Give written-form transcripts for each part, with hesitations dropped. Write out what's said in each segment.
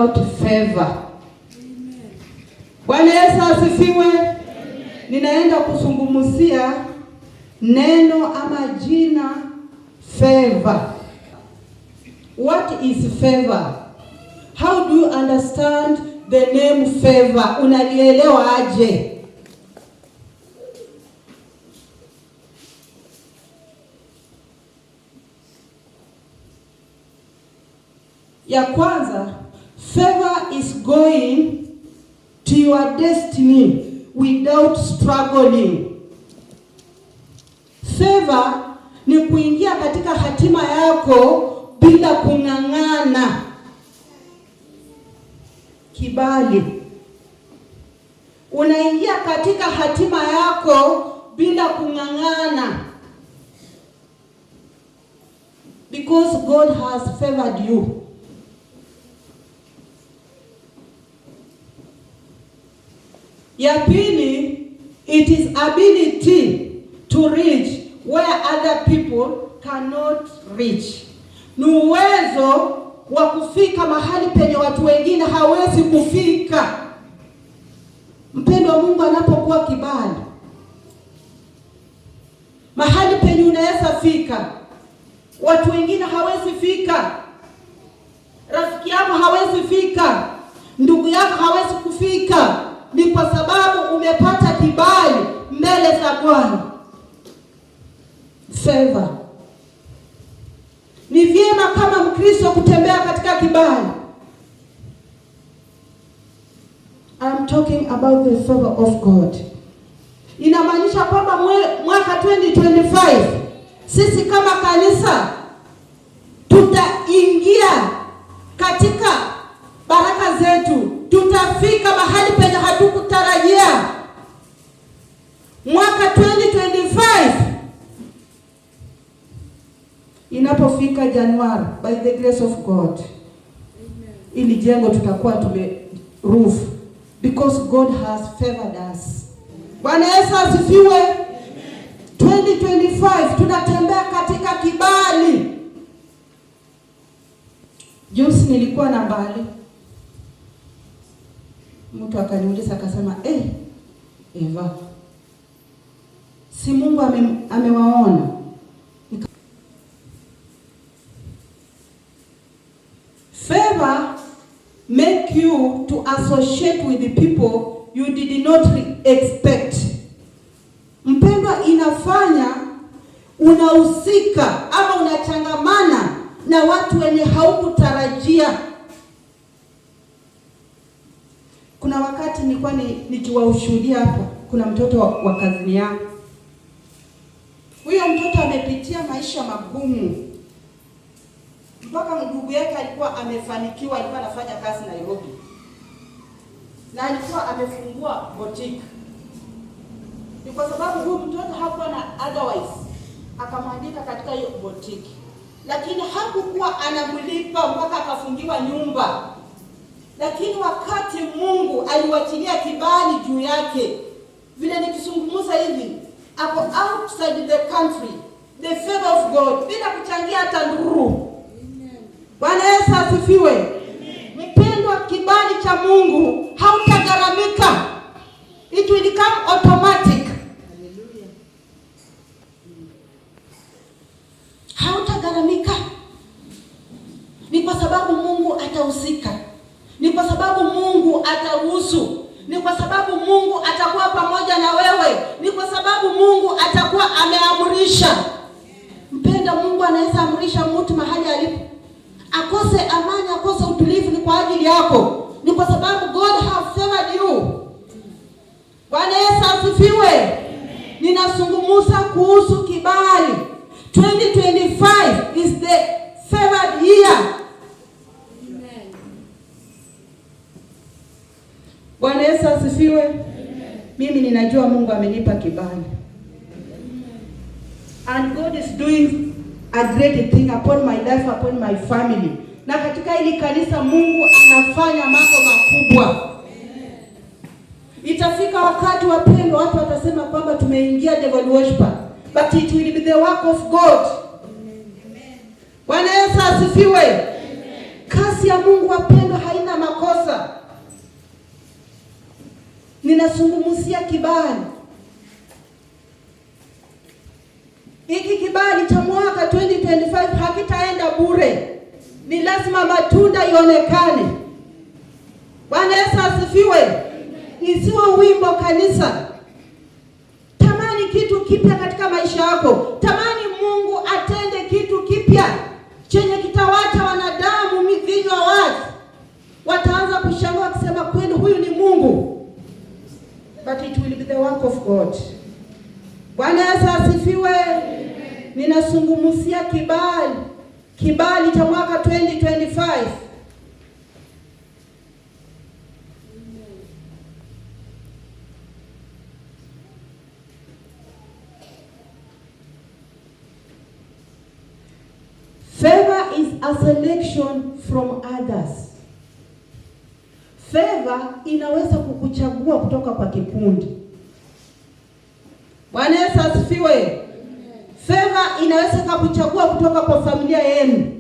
about favor. Bwana Yesu asifiwe. Ninaenda kuzungumzia neno ama jina favor. What is favor? How do you understand the name favor? Unalielewa aje? Ya kwanza, favor is going to your destiny without struggling. Favor ni kuingia katika hatima yako bila kung'ang'ana. Kibali. Unaingia katika hatima yako bila kung'ang'ana. Because God has favored you. Ya pili, it is ability to reach where other people cannot reach. Ni uwezo wa kufika mahali penye watu wengine hawezi kufika. Mpendo wa Mungu anapokuwa kibali, mahali penye unaweza fika watu wengine hawezi fika. Rafiki yako hawezi fika, ndugu yako hawezi kufika. Ni kwa sababu umepata kibali mbele za Bwana. Favor. Ni vyema kama Mkristo kutembea katika kibali. I'm talking about the favor of God. Inamaanisha kwamba mwaka 2025 sisi kama kanisa tutaingia katika baraka zetu. Tutafika mahali penye hatukutarajia. Mwaka 2025 inapofika Januari, by the grace of God, ili jengo tutakuwa roof, because God has favored us. Bwana Yesu asifiwe. 2025 tunatembea katika kibali. Juzi nilikuwa na Mbali. Mtu akaniuliza akasema, Eva, si Mungu amewaona? Favor make you to associate with the people you did not expect. Mpendwa, inafanya unahusika ama unachangamana na watu wenye haukutarajia. Kuna wakati nilikuwa nikiwaushuhudia hapa, kuna mtoto wa kazini yangu. Huyo mtoto amepitia maisha magumu. Mpaka ndugu yake alikuwa amefanikiwa, alikuwa anafanya kazi Nairobi. Na alikuwa amefungua boutique. Ni kwa sababu huyu mtoto hakuwa na otherwise akamwandika katika hiyo boutique. Lakini hakukuwa anamlipa mpaka akafungiwa nyumba. Lakini wakati Mungu aliwachilia kibali juu yake, vile nikizungumza hivi, ako outside the country, the favor of God, bila kuchangia hata nduru. Bwana Yesu asifiwe. Mpendwa, kibali cha Mungu hautagaramika. It will come automatic. Hallelujah. Hautagaramika. Ni kwa sababu Mungu atahusika. Ni kwa sababu Mungu ataruhusu. Ni kwa sababu Mungu atakuwa pamoja na wewe. Ni kwa sababu Mungu atakuwa ameamrisha. Mpenda, Mungu anaweza amrisha mtu mahali alipo akose amani, akose utulivu, ni kwa ajili yako. Ni kwa sababu God has favored you. Bwana Yesu asifiwe. Ninazungumza kuhusu kibali. 2025 is the favored year. Amen. Bwana Yesu asifiwe. Mimi ninajua Mungu amenipa kibali. And God is doing a great thing upon my life, upon my family. Na katika hili kanisa Mungu anafanya mambo makubwa. Itafika wakati, wapendwa, watu watasema kwamba tumeingia devil worshiper, but it will be the work of God. Bwana Yesu asifiwe. Kazi ya Mungu, wapendwa, haina makosa. kuongoza. Ninazungumzia kibali. Hiki kibali cha mwaka 2025 hakitaenda bure. Ni lazima matunda ionekane. Bwana Yesu asifiwe. Isiwe wimbo kanisa. Tamani kitu kipya katika maisha yako. Tamani Mungu atende kitu kipya chenye kitawacha wanadamu vinywa wazi. Wataanza kushangaa kusema kweli huyu ni Mungu. But it will be the work of God. Bwana Yesu asifiwe. Ninazungumzia kibali. Kibali cha mwaka 2025. Favor is a selection from others. Favor inaweza kukuchagua kutoka kwa kikundi. Bwana Yesu asifiwe. Favor inaweza kukuchagua kutoka kwa familia yenu.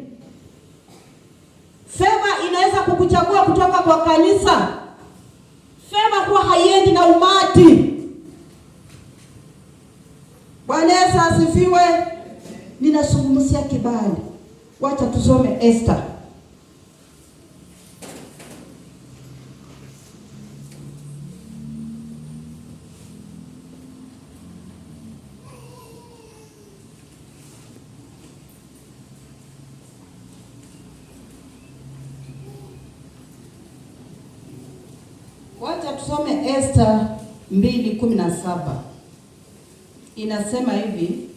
Favor inaweza kukuchagua kutoka kwa kanisa. Favor huwa haiendi na umati. Bwana Yesu asifiwe. Ninazungumzia kibali. Wacha tusome Esther. Wacha tusome Esther 2:17. Inasema hivi.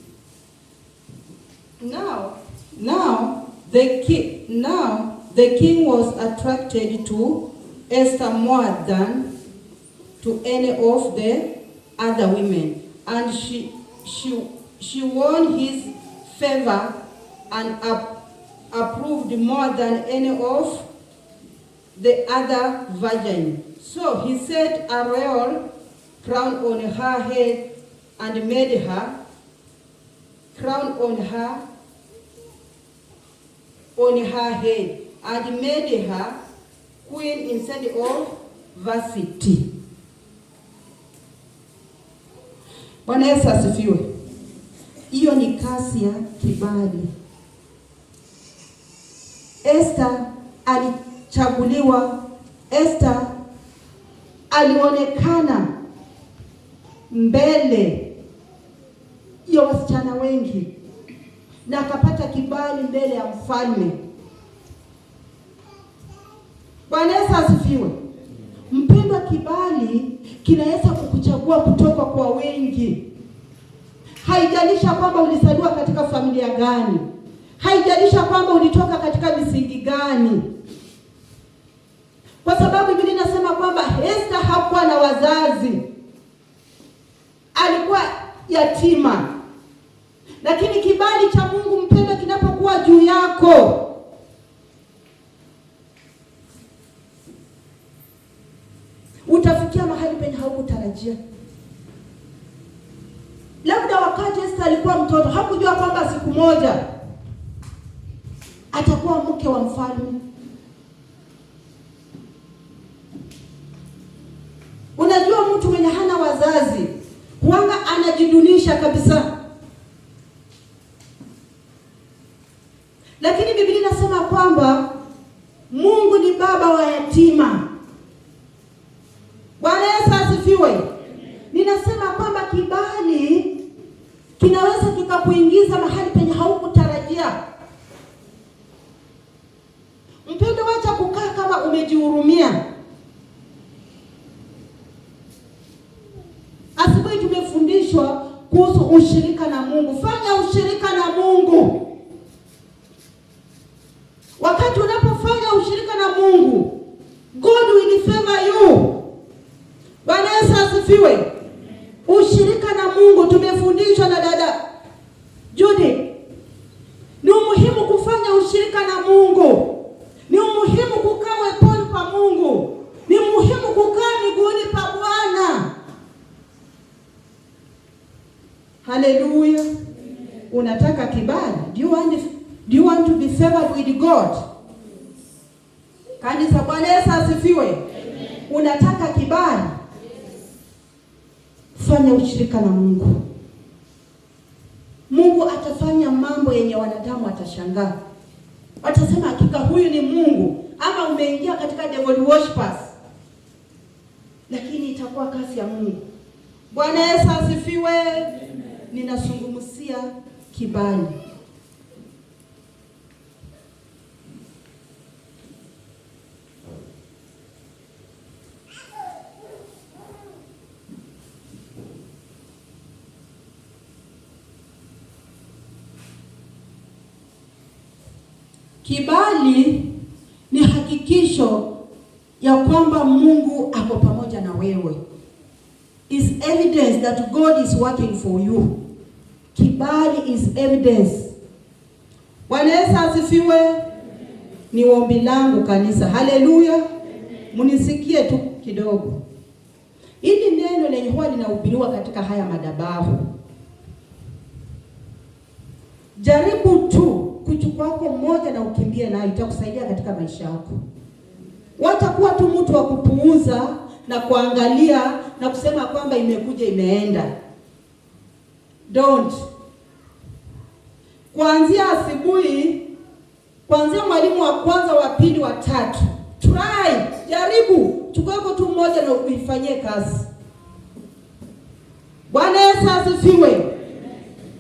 Now the king was attracted to Esther more than to any of the other women, and she won his favor and approved more than any of the other virgins. So he set a royal crown on her head and made her crown on her head and made her queen instead of Vashti. Bwana Yesu asifiwe. Hiyo ni kazi ya kibali. Esther alichaguliwa. Esther alionekana mbele ya wasichana wengi na akapata kibali mbele ya mfalme. Bwana Yesu asifiwe. Mpendwa, kibali kinaweza kukuchagua kutoka kwa wengi. Haijalisha kwamba ulizaliwa katika familia gani. Haijalisha kwamba ulitoka katika misingi gani. Kwa sababu Biblia inasema kwamba Esther hakuwa na wazazi. Alikuwa yatima. Lakini kibali cha Mungu mpendwa kinapokuwa juu yako, utafikia mahali penye haukutarajia. Labda wakati Esther alikuwa mtoto, hakujua kwamba siku moja atakuwa mke wa mfalme. Unajua mtu mwenye hana wazazi huanga anajidunisha kabisa. Lakini Biblia inasema kwamba Mungu ni baba wa yatima. Bwana Yesu asifiwe. Ninasema kwamba kibali kinaweza kikakuingiza mahali penye haukutarajia. Mpendo, wacha kukaa kama umejihurumia. Asubuhi tumefundishwa kuhusu ushirika na Mungu. Fanya ushirika na Mungu. Wakati unapofanya ushirika na Mungu, God will favor you. Bwana Yesu asifiwe. Ushirika na Mungu tumefundishwa na dada Judy. Ni muhimu kufanya ushirika na Mungu. Ni muhimu kukaa weponi pa Mungu. Ni muhimu kukaa miguuni pa Bwana. Haleluya. Unataka kibali? Do you want to be favored with God? Kanisa, Bwana Yesu asifiwe. Amen. Unataka kibali? Fanya ushirika na Mungu. Mungu atafanya mambo yenye wanadamu watashangaa. Watasema hakika huyu ni Mungu, ama umeingia katika devil worshippers. Lakini itakuwa kazi ya Mungu. Bwana Yesu asifiwe. Ninazungumzia kibali. Kibali ni hakikisho ya kwamba Mungu ako pamoja na wewe. Is evidence that God is working for you. Kibali is evidence. Bwana Yesu asifiwe. Ni ombi langu kanisa. Haleluya. Munisikie tu kidogo. Hili neno lenye huwa linahubiriwa katika haya madhabahu. Jaribu tu kuchukua wako mmoja na ukimbie nayo, itakusaidia katika maisha yako. Watakuwa tu mtu wa kupuuza na kuangalia na kusema kwamba imekuja imeenda. Don't. Kuanzia asubuhi, kuanzia mwalimu wa kwanza, wa pili, wa tatu, try, jaribu, chukua wako tu mmoja na uifanyie kazi. Bwana Yesu asifiwe.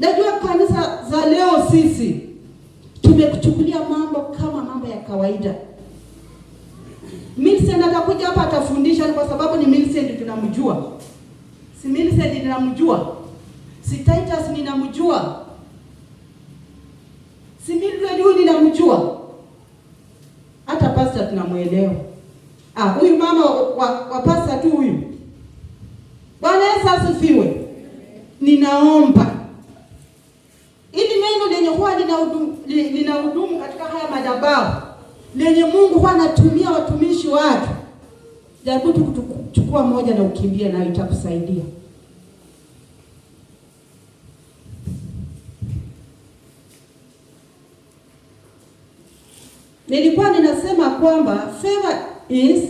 Najua kanisa za leo sisi tumekuchukulia mambo kama mambo ya kawaida. Millicent atakuja hapa atafundisha kwa sababu ni Millicent tunamjua. Si Millicent ninamjua. Si Titus ninamjua. Si Mildred huyu ninamjua. Hata pastor tunamuelewa. Huyu mama wa pastor tu huyu. Bwana Yesu asifiwe. Ninaomba ili neno lenye huwa linahudumu katika haya madhabahu, lenye Mungu huwa anatumia watumishi wake, jaribu tu kuchukua moja na ukimbie nayo, itakusaidia. Nilikuwa ninasema kwamba favor is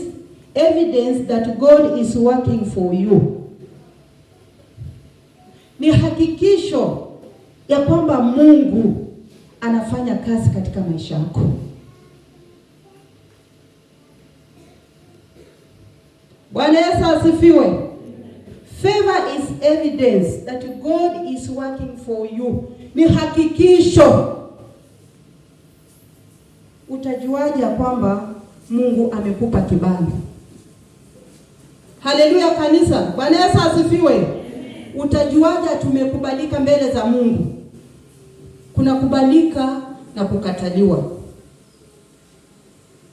evidence that God is working for you. Ni hakikisho ya kwamba Mungu anafanya kazi katika maisha yako. Bwana Yesu asifiwe. Favor is evidence that God is working for you. Ni hakikisho. Utajuaje kwamba Mungu amekupa kibali? Haleluya kanisa. Bwana Yesu asifiwe. Utajuaje tumekubalika mbele za Mungu? Kuna kubalika na kukataliwa.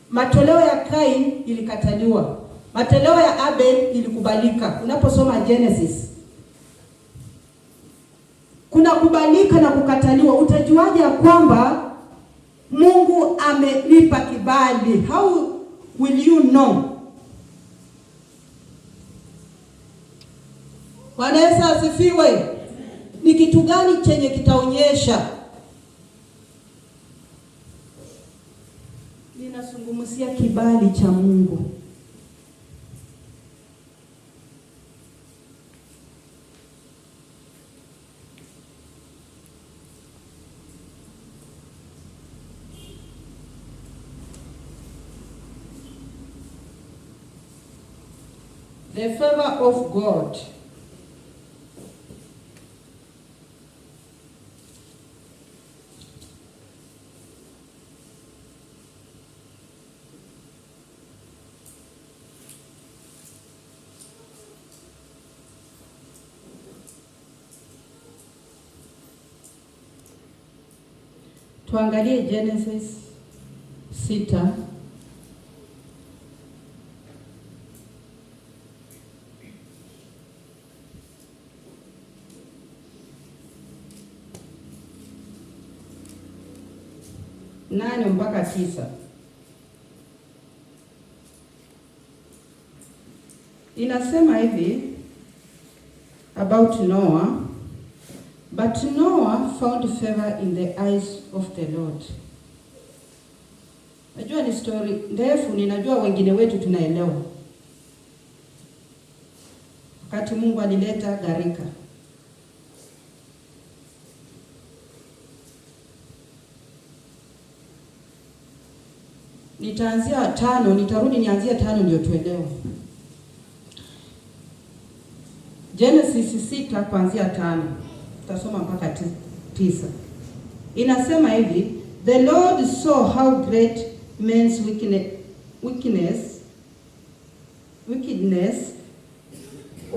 Matoleo ya Kain ilikataliwa. Matoleo ya Abel ilikubalika. Unaposoma Genesis. Kuna kubalika na kukataliwa. Utajuaje kwamba Mungu amenipa kibali? How will you know? Bwana Yesu asifiwe. Ni kitu gani chenye kitaonyesha? Ninazungumzia kibali cha Mungu. The favor of God. Tuangalie Genesis 6. Nane mpaka 9. Inasema hivi about Noah. But Noah found favor in the eyes of the Lord. Najua ni story ndefu, ninajua wengine wetu tunaelewa. Wakati Mungu alileta gharika, nitaanzia 5, nitarudi nianzie 5 ndio tuelewe. Genesis 6 kuanzia 5. Tutasoma mpaka 9. Inasema hivi, the Lord saw how great men's wickedness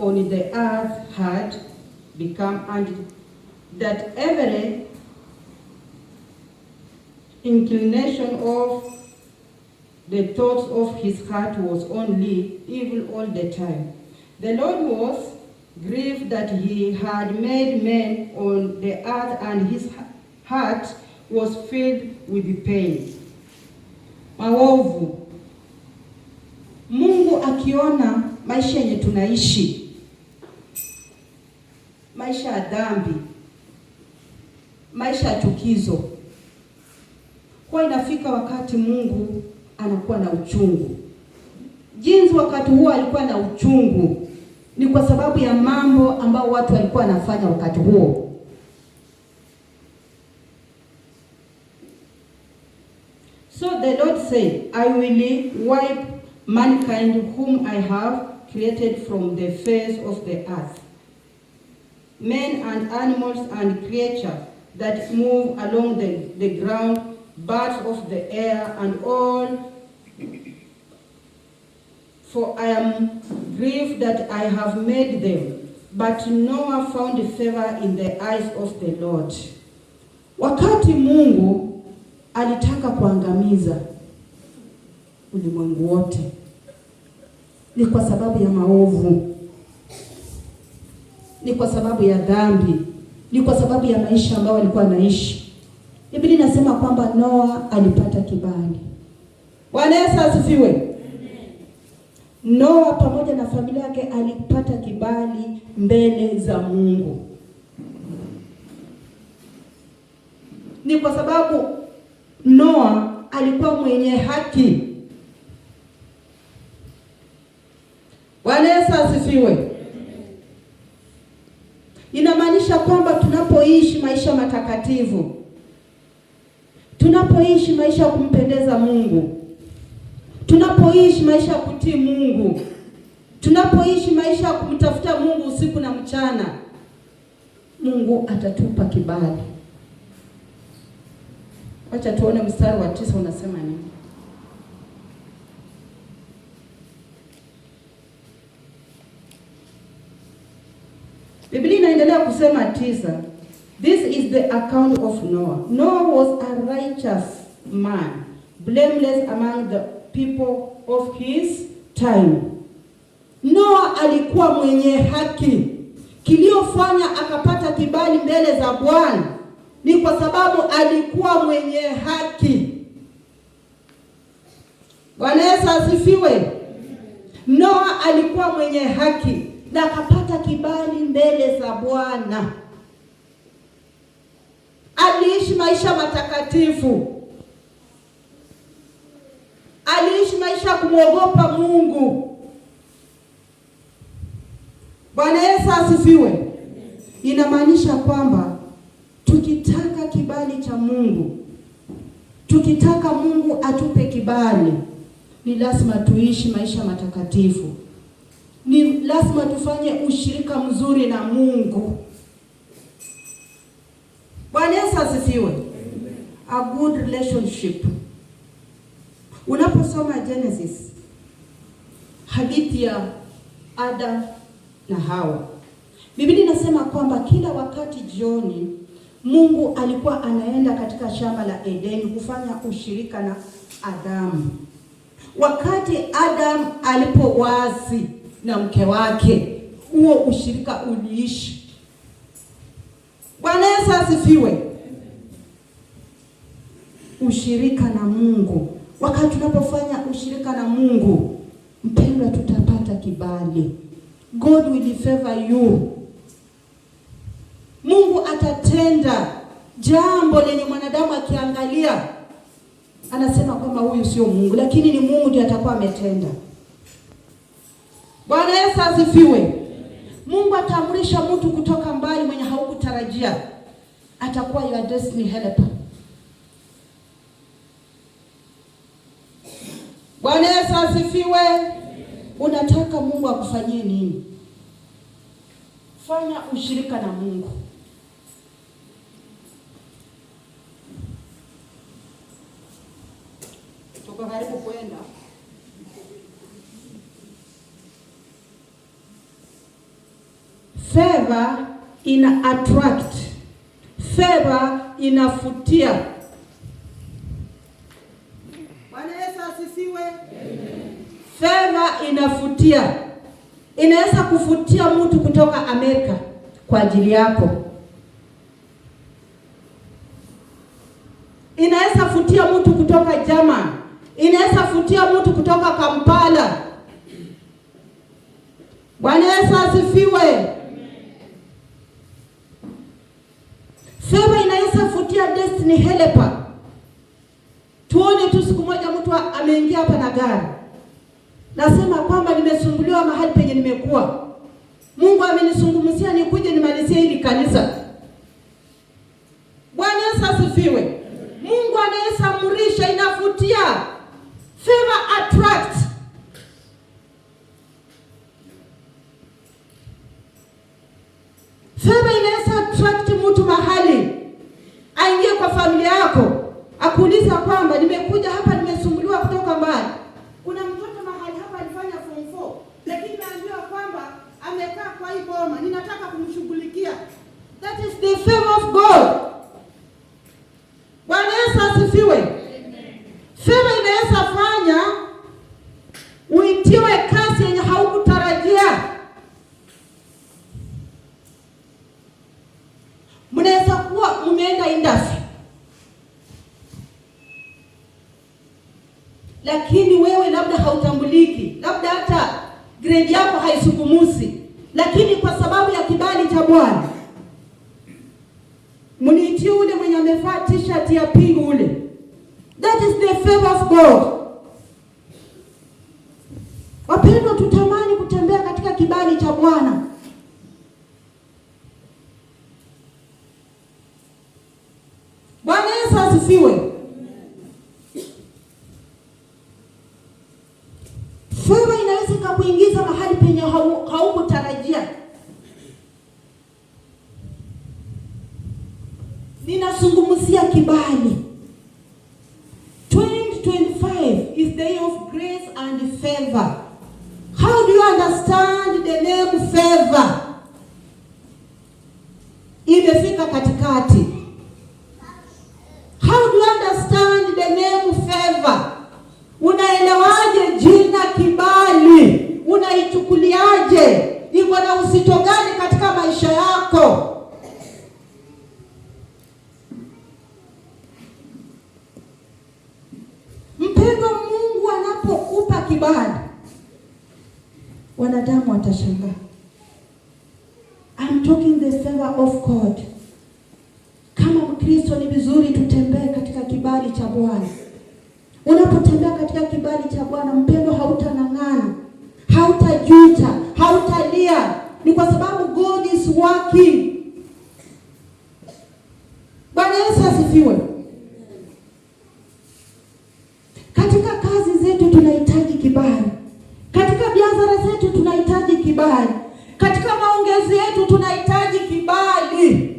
on the earth had become, and that every inclination of the thoughts of his heart was only evil all the time. The Lord was grieved that he had made men on the earth, and his heart was filled with pain. Maovu. Mungu akiona maisha yenye tunaishi, maisha ya dhambi, maisha ya chukizo, kwa inafika wakati Mungu anakuwa na uchungu. Jinsi wakati huo alikuwa na uchungu ni kwa sababu ya mambo ambao watu walikuwa wanafanya wakati huo. So the Lord said, I will wipe mankind whom I have created from the face of the earth, men and animals and creatures that move along the ground, birds of the air and all, for I am grieved that I have made them. But Noah found favor in the eyes of the Lord. Wakati Mungu alitaka kuangamiza ulimwengu wote, ni kwa sababu ya maovu, ni kwa sababu ya dhambi, ni kwa sababu ya maisha ambayo walikuwa wanaishi. Biblia inasema kwamba Noa alipata kibali. Bwana Yesu asifiwe. Noa pamoja na familia yake alipata kibali mbele za Mungu. Ni kwa sababu Noa alikuwa mwenye haki. Bwana Yesu asifiwe. Inamaanisha kwamba tunapoishi maisha matakatifu, tunapoishi maisha ya kumpendeza Mungu, tunapoishi maisha ya kutii Mungu, tunapoishi maisha ya kumtafuta Mungu usiku na mchana, Mungu atatupa kibali. Acha tuone mstari wa 9 unasema nini. Biblia inaendelea kusema 9. This is the account of Noah. Noah was a righteous man, blameless among the people of his time. Noah alikuwa mwenye haki. Kiliofanya akapata kibali mbele za Bwana ni kwa sababu alikuwa mwenye haki. Bwana Yesu asifiwe. Noah alikuwa mwenye haki na akapata kibali mbele za Bwana. Aliishi maisha matakatifu. Aliishi maisha kumwogopa Mungu. Bwana Yesu asifiwe. Inamaanisha kwamba tukitaka kibali cha Mungu, tukitaka Mungu atupe kibali, ni lazima tuishi maisha matakatifu. Ni lazima tufanye ushirika mzuri na Mungu. Bwana Yesu asifiwe. A good relationship. Unaposoma Genesis, hadithi ya Adam na Hawa, Biblia inasema kwamba kila wakati jioni Mungu alikuwa anaenda katika shamba la Edeni kufanya ushirika na Adamu. Wakati Adam alipoasi na mke wake, huo ushirika uliishi. Bwana Yesu asifiwe. Ushirika na Mungu. Wakati tunapofanya ushirika na Mungu, mpendwa, tutapata kibali. God will favor you. Mungu atatenda jambo lenye mwanadamu akiangalia anasema kwamba huyu sio Mungu, lakini ni Mungu ndiye atakuwa ametenda. Bwana Yesu asifiwe. Mungu ataamrisha mtu kutoka mbali mwenye haukutarajia, atakuwa your destiny helper. Bwana Yesu asifiwe. Unataka Mungu akufanyie nini? Fanya ushirika na Mungu. Tuko karibu kwenda. Favor ina attract. Favor inafutia. Bwana Yesu asifiwe. Favor inafutia. Inaweza kufutia mtu kutoka Amerika kwa ajili yako. Inaweza futia mtu kutoka Germany. Inaweza futia mtu kutoka Kampala. Bwana Yesu asifiwe. Favor inaweza futia destiny helper. Tuone tu siku moja mtu ameingia hapa na gari. Nasema kwamba nimesumbuliwa mahali penye nimekuwa. Mungu amenisungumzia nikuje nimalizie hili kanisa. Bwana Yesu asifiwe. Mungu anaweza amurisha, inafutia. Favor attract. Favor inaweza attract mtu mahali. Aingie kwa familia yako. Akuuliza kwamba nimekuja hapa nimesumbuliwa kutoka mbali. Kuna mtoto mahali hapa alifanya form 4, lakini naambiwa kwamba amekaa kwa hii boma, ninataka kumshughulikia. That is the favor of God. Bwana Yesu asifiwe. Favor inaweza fanya uitiwe kazi yenye haukutarajia. Mnaweza kuwa mmeenda industry, lakini wewe labda hautambuliki, labda hata grade yako haisukumusi, lakini kwa sababu ya kibali cha Bwana mniitie ule mwenye amevaa t-shirt ya pink ule. That is the favor of God. Wapendwa, tutamani kutembea katika kibali cha Bwana. Bwana Yesu asifiwe. Favor inaweza kukuingiza mahali penye haukutarajia. Ninazungumzia kibali. 2025 is the year of grace and favor. How do you understand the name favor? Imefika katikati. How do you understand the name favor? Unaelewaje jina kibali? Unaichukuliaje? Iko na uzito gani katika maisha yako? Mpendwa, Mungu anapokupa kibali, wanadamu watashangaa. I'm talking the favor of God. Kama Mkristo ni vizuri tutembee katika kibali cha Bwana. Unapotembea katika kibali cha Bwana, mpendo, hautanang'ana, hautajuta, hautalia. Ni kwa sababu God is working. Bwana Yesu asifiwe. Katika kazi zetu tunahitaji kibali. Katika biashara zetu tunahitaji kibali. Katika maongezi yetu tunahitaji kibali.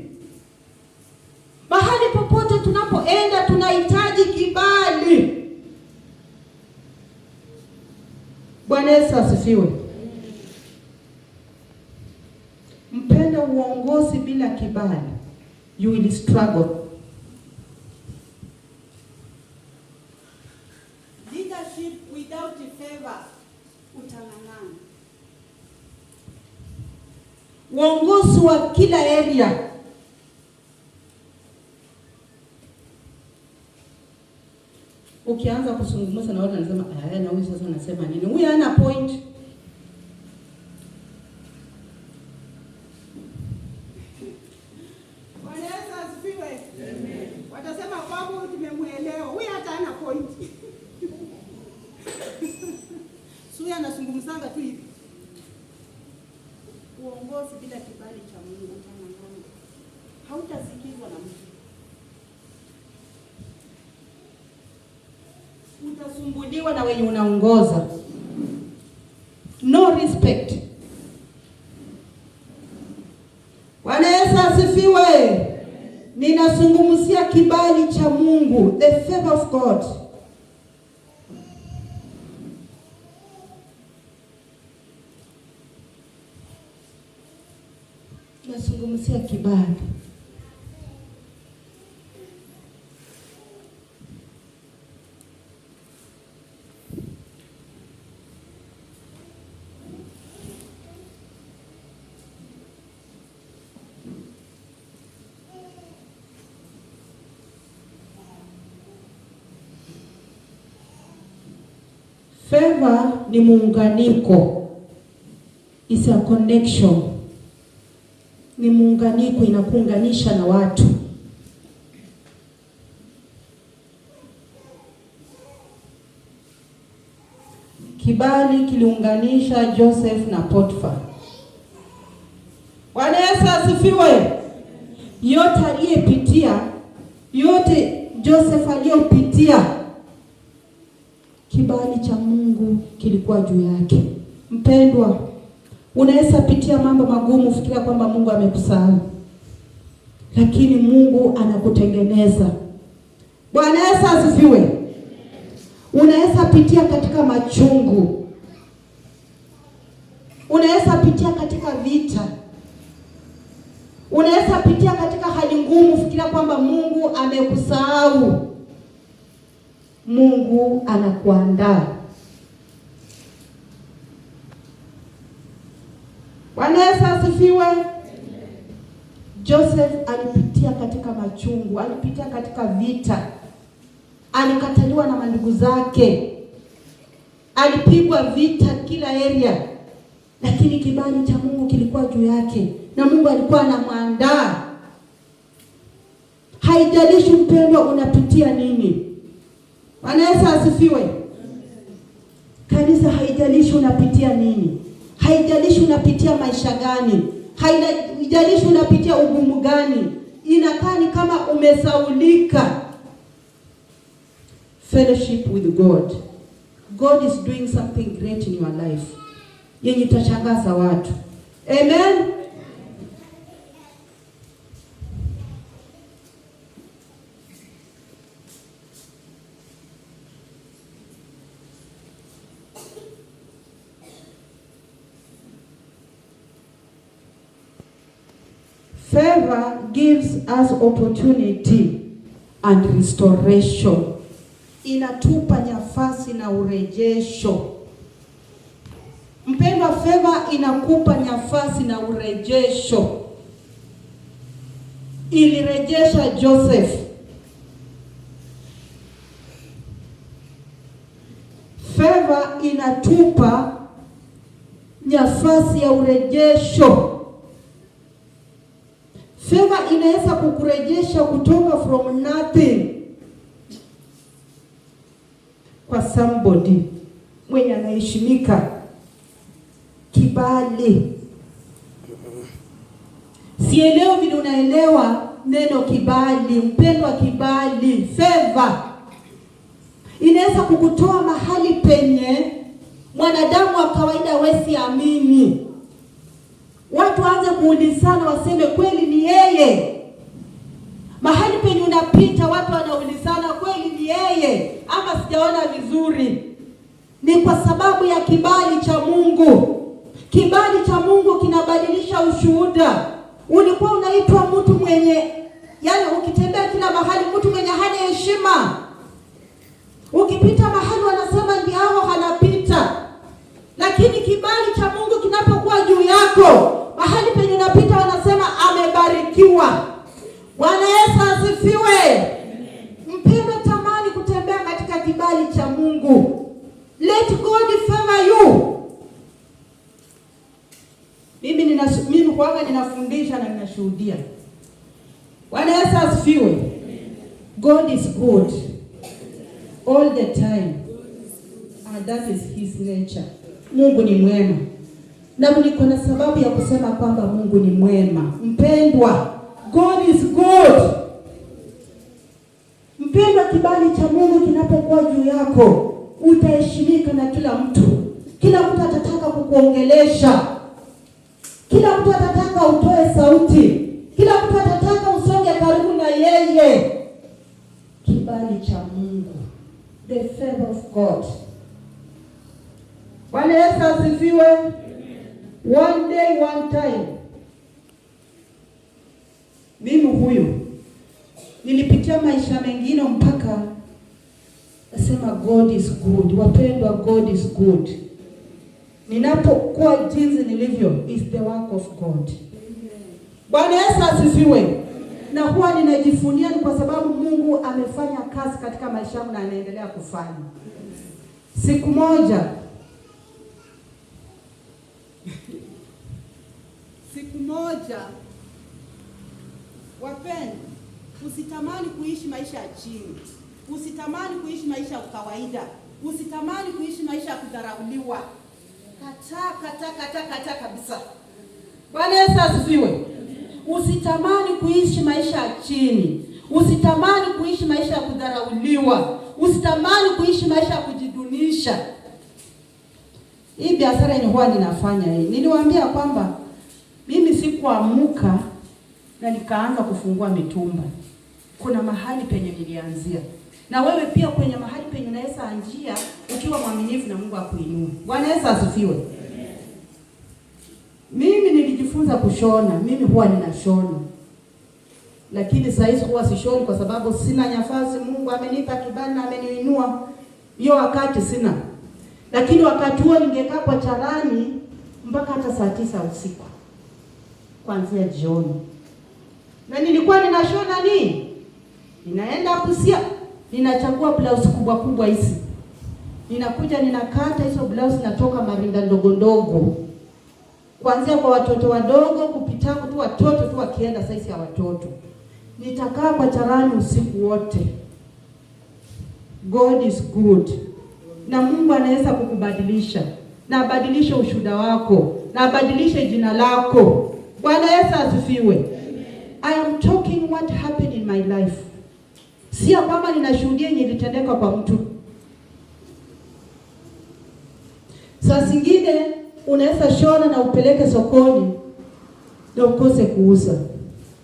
Mahali popote tunapoenda tunahitaji kibali. Bwana Yesu asifiwe. Mpenda, uongozi bila kibali, you will struggle. Leadership without favor, utang'ang'ana. Uongozi wa kila area. Ukianza kuzungumza na watu wanasema, na huyu sasa anasema nini? Huyu hana point. Bwana Yesu asifiwe. Amen. Watasema kwamba tumemuelewa. Huyu hata hana point. utasumbuliwa na wenye unaongoza. No respect. Bwana Yesu asifiwe. Ninazungumzia kibali cha Mungu, the favor of God. Ninazungumzia kibali. Favor ni muunganiko. Is a connection. Ni muunganiko, inakuunganisha na watu. Kibali kiliunganisha Joseph na Potifa. Bwana Yesu asifiwe. Yote aliyepitia, yote Joseph aliyopitia, kibali cha Mungu kilikuwa juu yake. Mpendwa, unaweza pitia mambo magumu, fikiria kwamba Mungu amekusahau. Lakini Mungu anakutengeneza. Bwana Yesu asifiwe. Unaweza pitia katika machungu. Unaweza pitia katika vita. Unaweza pitia katika hali ngumu, fikiria kwamba Mungu amekusahau. Mungu anakuandaa. Bwana Yesu asifiwe. Joseph alipitia katika machungu, alipitia katika vita. Alikataliwa na mandugu zake. Alipigwa vita kila area. Lakini kibali cha Mungu kilikuwa juu yake na Mungu alikuwa anamwandaa. Haijalishi mpendwa unapitia nini. Bwana Yesu asifiwe. Kanisa, haijalishi unapitia nini. Haijalishi unapitia maisha gani. Haijalishi unapitia ugumu gani. Inakaa ni kama umesaulika. Fellowship with God. God is doing something great in your life. Yenye itashangaza watu. Amen. Favor gives us opportunity and restoration. Inatupa nafasi na urejesho. Mpendwa, favor inakupa nafasi na urejesho. Ilirejesha Joseph. Favor inatupa nafasi ya urejesho. Favor inaweza kukurejesha kutoka from nothing kwa somebody mwenye anaheshimika. Kibali. Sielewi vile unaelewa neno kibali. Mpendwa, kibali, favor inaweza kukutoa mahali penye mwanadamu wa kawaida hawezi amini. Watu waanze kuulizana, waseme kweli ni yeye. Mahali penye unapita watu wanaulizana, kweli ni yeye ama sijaona vizuri. Ni kwa sababu ya kibali cha Mungu. Kibali cha Mungu kinabadilisha ushuhuda. Ulikuwa unaitwa mtu mwenye, yani ukitembea kila mahali mtu mwenye hana heshima. Ukipita mahali wanasema ndio hao hanapita. Lakini kibali cha Mungu kinapokuwa juu yako, mahali penye unapita wanasema amebarikiwa. Bwana Yesu asifiwe. Mpendwa, tamani kutembea katika kibali cha Mungu. Let God favor you. Mimi kwanga ninafundisha na ninashuhudia. Bwana Yesu asifiwe. God is good all the time. And that is his nature. Mungu ni mwema. Na niko na sababu ya kusema kwamba Mungu ni mwema. Mpendwa, God is good. Mpendwa, kibali cha Mungu kinapokuwa juu yako, utaheshimika na kila mtu. Kila mtu atataka kukuongelesha. Kila mtu atataka utoe sauti. Kila mtu atataka usonge karibu na yeye. Kibali cha Mungu, the favor of God. Bwana Yesu asifiwe. One day, one time. Mimi huyu nilipitia maisha mengine mpaka nasema God is good. Wapendwa, God is good. Ninapokuwa jinsi nilivyo is the work of God. Bwana Yesu asifiwe. Na huwa ninajifunia ni kwa sababu Mungu amefanya kazi katika maisha yangu na anaendelea kufanya. Siku moja wapendwa, usitamani kuishi maisha ya chini. Usitamani kuishi maisha ya kawaida. Usitamani kuishi maisha ya kudharauliwa. Kata kabisa. Bwana Yesu asifiwe. Usitamani kuishi maisha ya chini. Usitamani kuishi maisha ya kudharauliwa. Usitamani kuishi maisha ya kujidunisha. Hii biashara yenye huwa ninafanya hii. Niliwaambia kwamba mimi sikuamka na nikaanza kufungua mitumba. Kuna mahali penye nilianzia. Na wewe pia kwenye mahali penye unaweza anzia ukiwa mwaminifu na Mungu akuinue. Bwana Yesu asifiwe. Mimi nilijifunza kushona. Mimi huwa ninashona. Lakini sasa hivi huwa sishoni kwa sababu sina nafasi. Mungu amenipa kibali na ameniinua. Hiyo wakati sina. Lakini wakati huo ningekaa kwa charani mpaka hata saa 9 usiku. Kuanzia jioni. Na nilikuwa ninashona nini? Ninaenda kusia. Ninachagua blouse kubwa hizi. Ninakuja ninakata hizo blouse, natoka marinda ndogo. Kuanzia kwa watoto wadogo kupita tu watoto tu wakienda size ya watoto. Nitakaa kwa charani usiku wote. God is good. Na Mungu anaweza kukubadilisha. Na abadilishe ushuhuda wako. Na abadilishe jina lako. Bwana Yesu asifiwe. I am talking what happened in my life. Si kwamba ninashuhudia nilitendeka kwa mtu. Saa zingine unaweza shona na upeleke sokoni na ukose kuuza.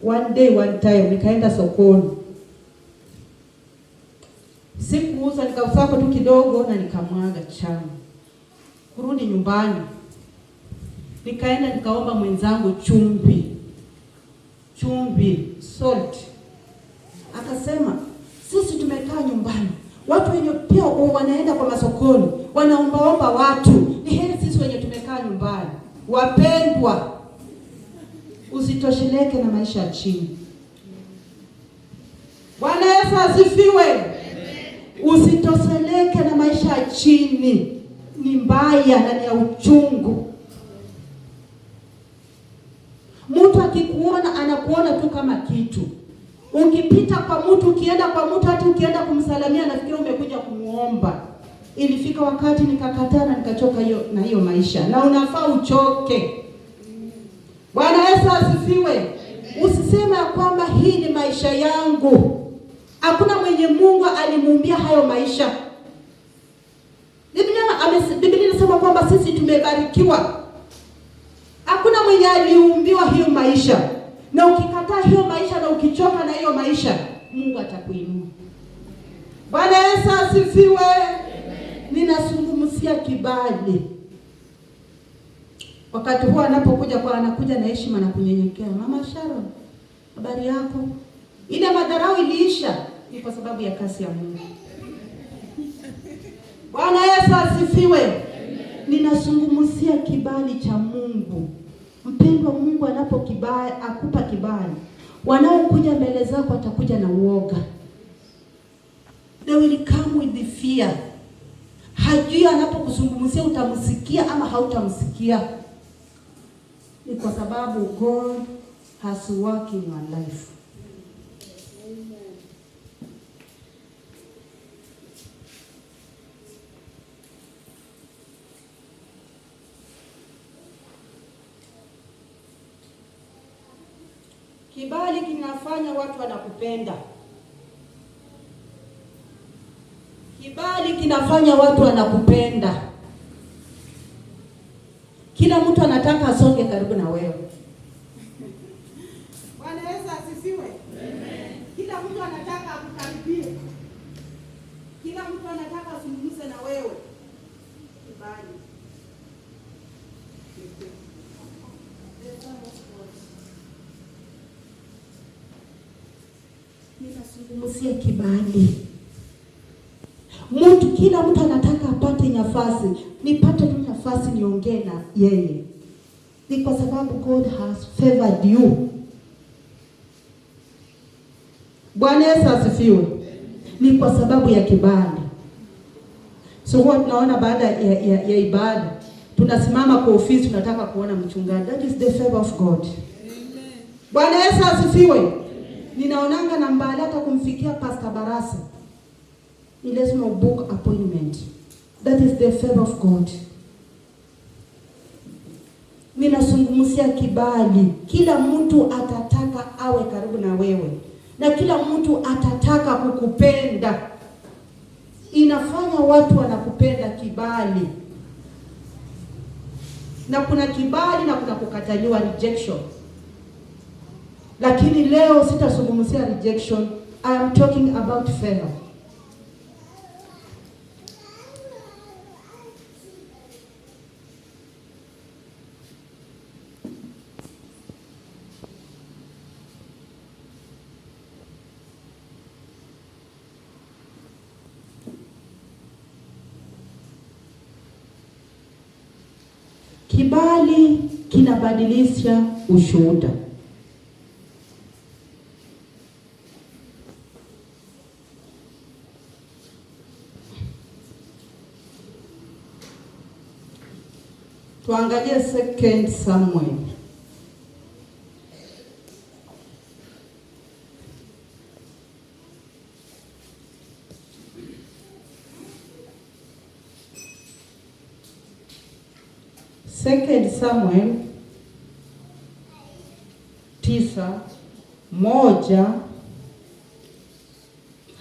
One day one time nikaenda sokoni. Sikuuza, nikausaka tu kidogo na nikamwaga chani. Kurudi nyumbani. Nikaenda nikaomba mwenzangu chumvi, salt. Akasema, sisi tumekaa nyumbani. Watu wenye pia wanaenda kwa masokoni, wanaomba watu. Ni heri sisi wenye tumekaa nyumbani. Wapendwa, usitosheleke na maisha ya chini. Bwana Yesu asifiwe. Usitosheleke na maisha ya chini. Ni mbaya na ni ya uchungu. Mtu akikuona anakuona tu kama kitu. Ukipita kwa mtu, ukienda kwa mtu, hata ukienda kumsalamia nafikiri umekuja kumuomba. Ilifika wakati nikakataa na nikachoka hiyo maisha. Na unafaa uchoke. Bwana Yesu asifiwe. Usiseme kwamba hii ni maisha yangu. Hakuna mwenye Mungu alimuumbia hayo maisha. Biblia inasema kwamba sisi tumebarikiwa. Hakuna mwenye aliumbiwa hiyo maisha. Na ukikataa hiyo maisha na ukichoka na hiyo maisha, Mungu atakuinua. Bwana Yesu asifiwe. Ninazungumzia kibali. Wakati huo anakuja na heshima na kunyenyekea. Mama Sharon, habari yako? Ile madharau iliisha ni kwa sababu ya kazi ya Mungu. Bwana Yesu asifiwe. Ninazungumzia kibali cha Mungu. Mpendwa, Mungu akupa kibali, wanaokuja mbele zako watakuja na uoga. They will come with the fear. Hajui anapokuzungumzia utamsikia ama hautamsikia. Ni kwa sababu God has worked in your life. Kibali kinafanya watu wanakupenda. Kibali kinafanya watu wanakupenda. Kila mtu anataka asonge karibu na wewe. Bwana Yesu asifiwe. Amen. Kila mtu anataka akukaribie. Kila mtu anataka azungumze na wewe. Kibali. Ninazungumzia kibali. Kila mtu anataka apate nafasi. Nipate tu nafasi niongee na yeye. Ni kwa sababu God has favored you. Bwana Yesu asifiwe. Ni kwa sababu ya kibali. So huwa tunaona baada ya ibada tunasimama kwa ofisi, tunataka kuona mchungaji. That is the favor of God. Amen. Bwana Yesu asifiwe. Ninaonanga na mbali hata kumfikia Pastor Barasa. Ni lazima book appointment. That is the favor of God. Ninazungumzia kibali. Kila mtu atataka awe karibu na wewe. Na kila mtu atataka kukupenda. Inafanya watu wanakupenda kibali. Na kuna kibali na kuna kukataliwa, rejection. Lakini leo sitazungumzia rejection. I am talking about favor. Kibali kinabadilisha ushuhuda. Tuangalie 2 Samuel. Second Samuel 9:1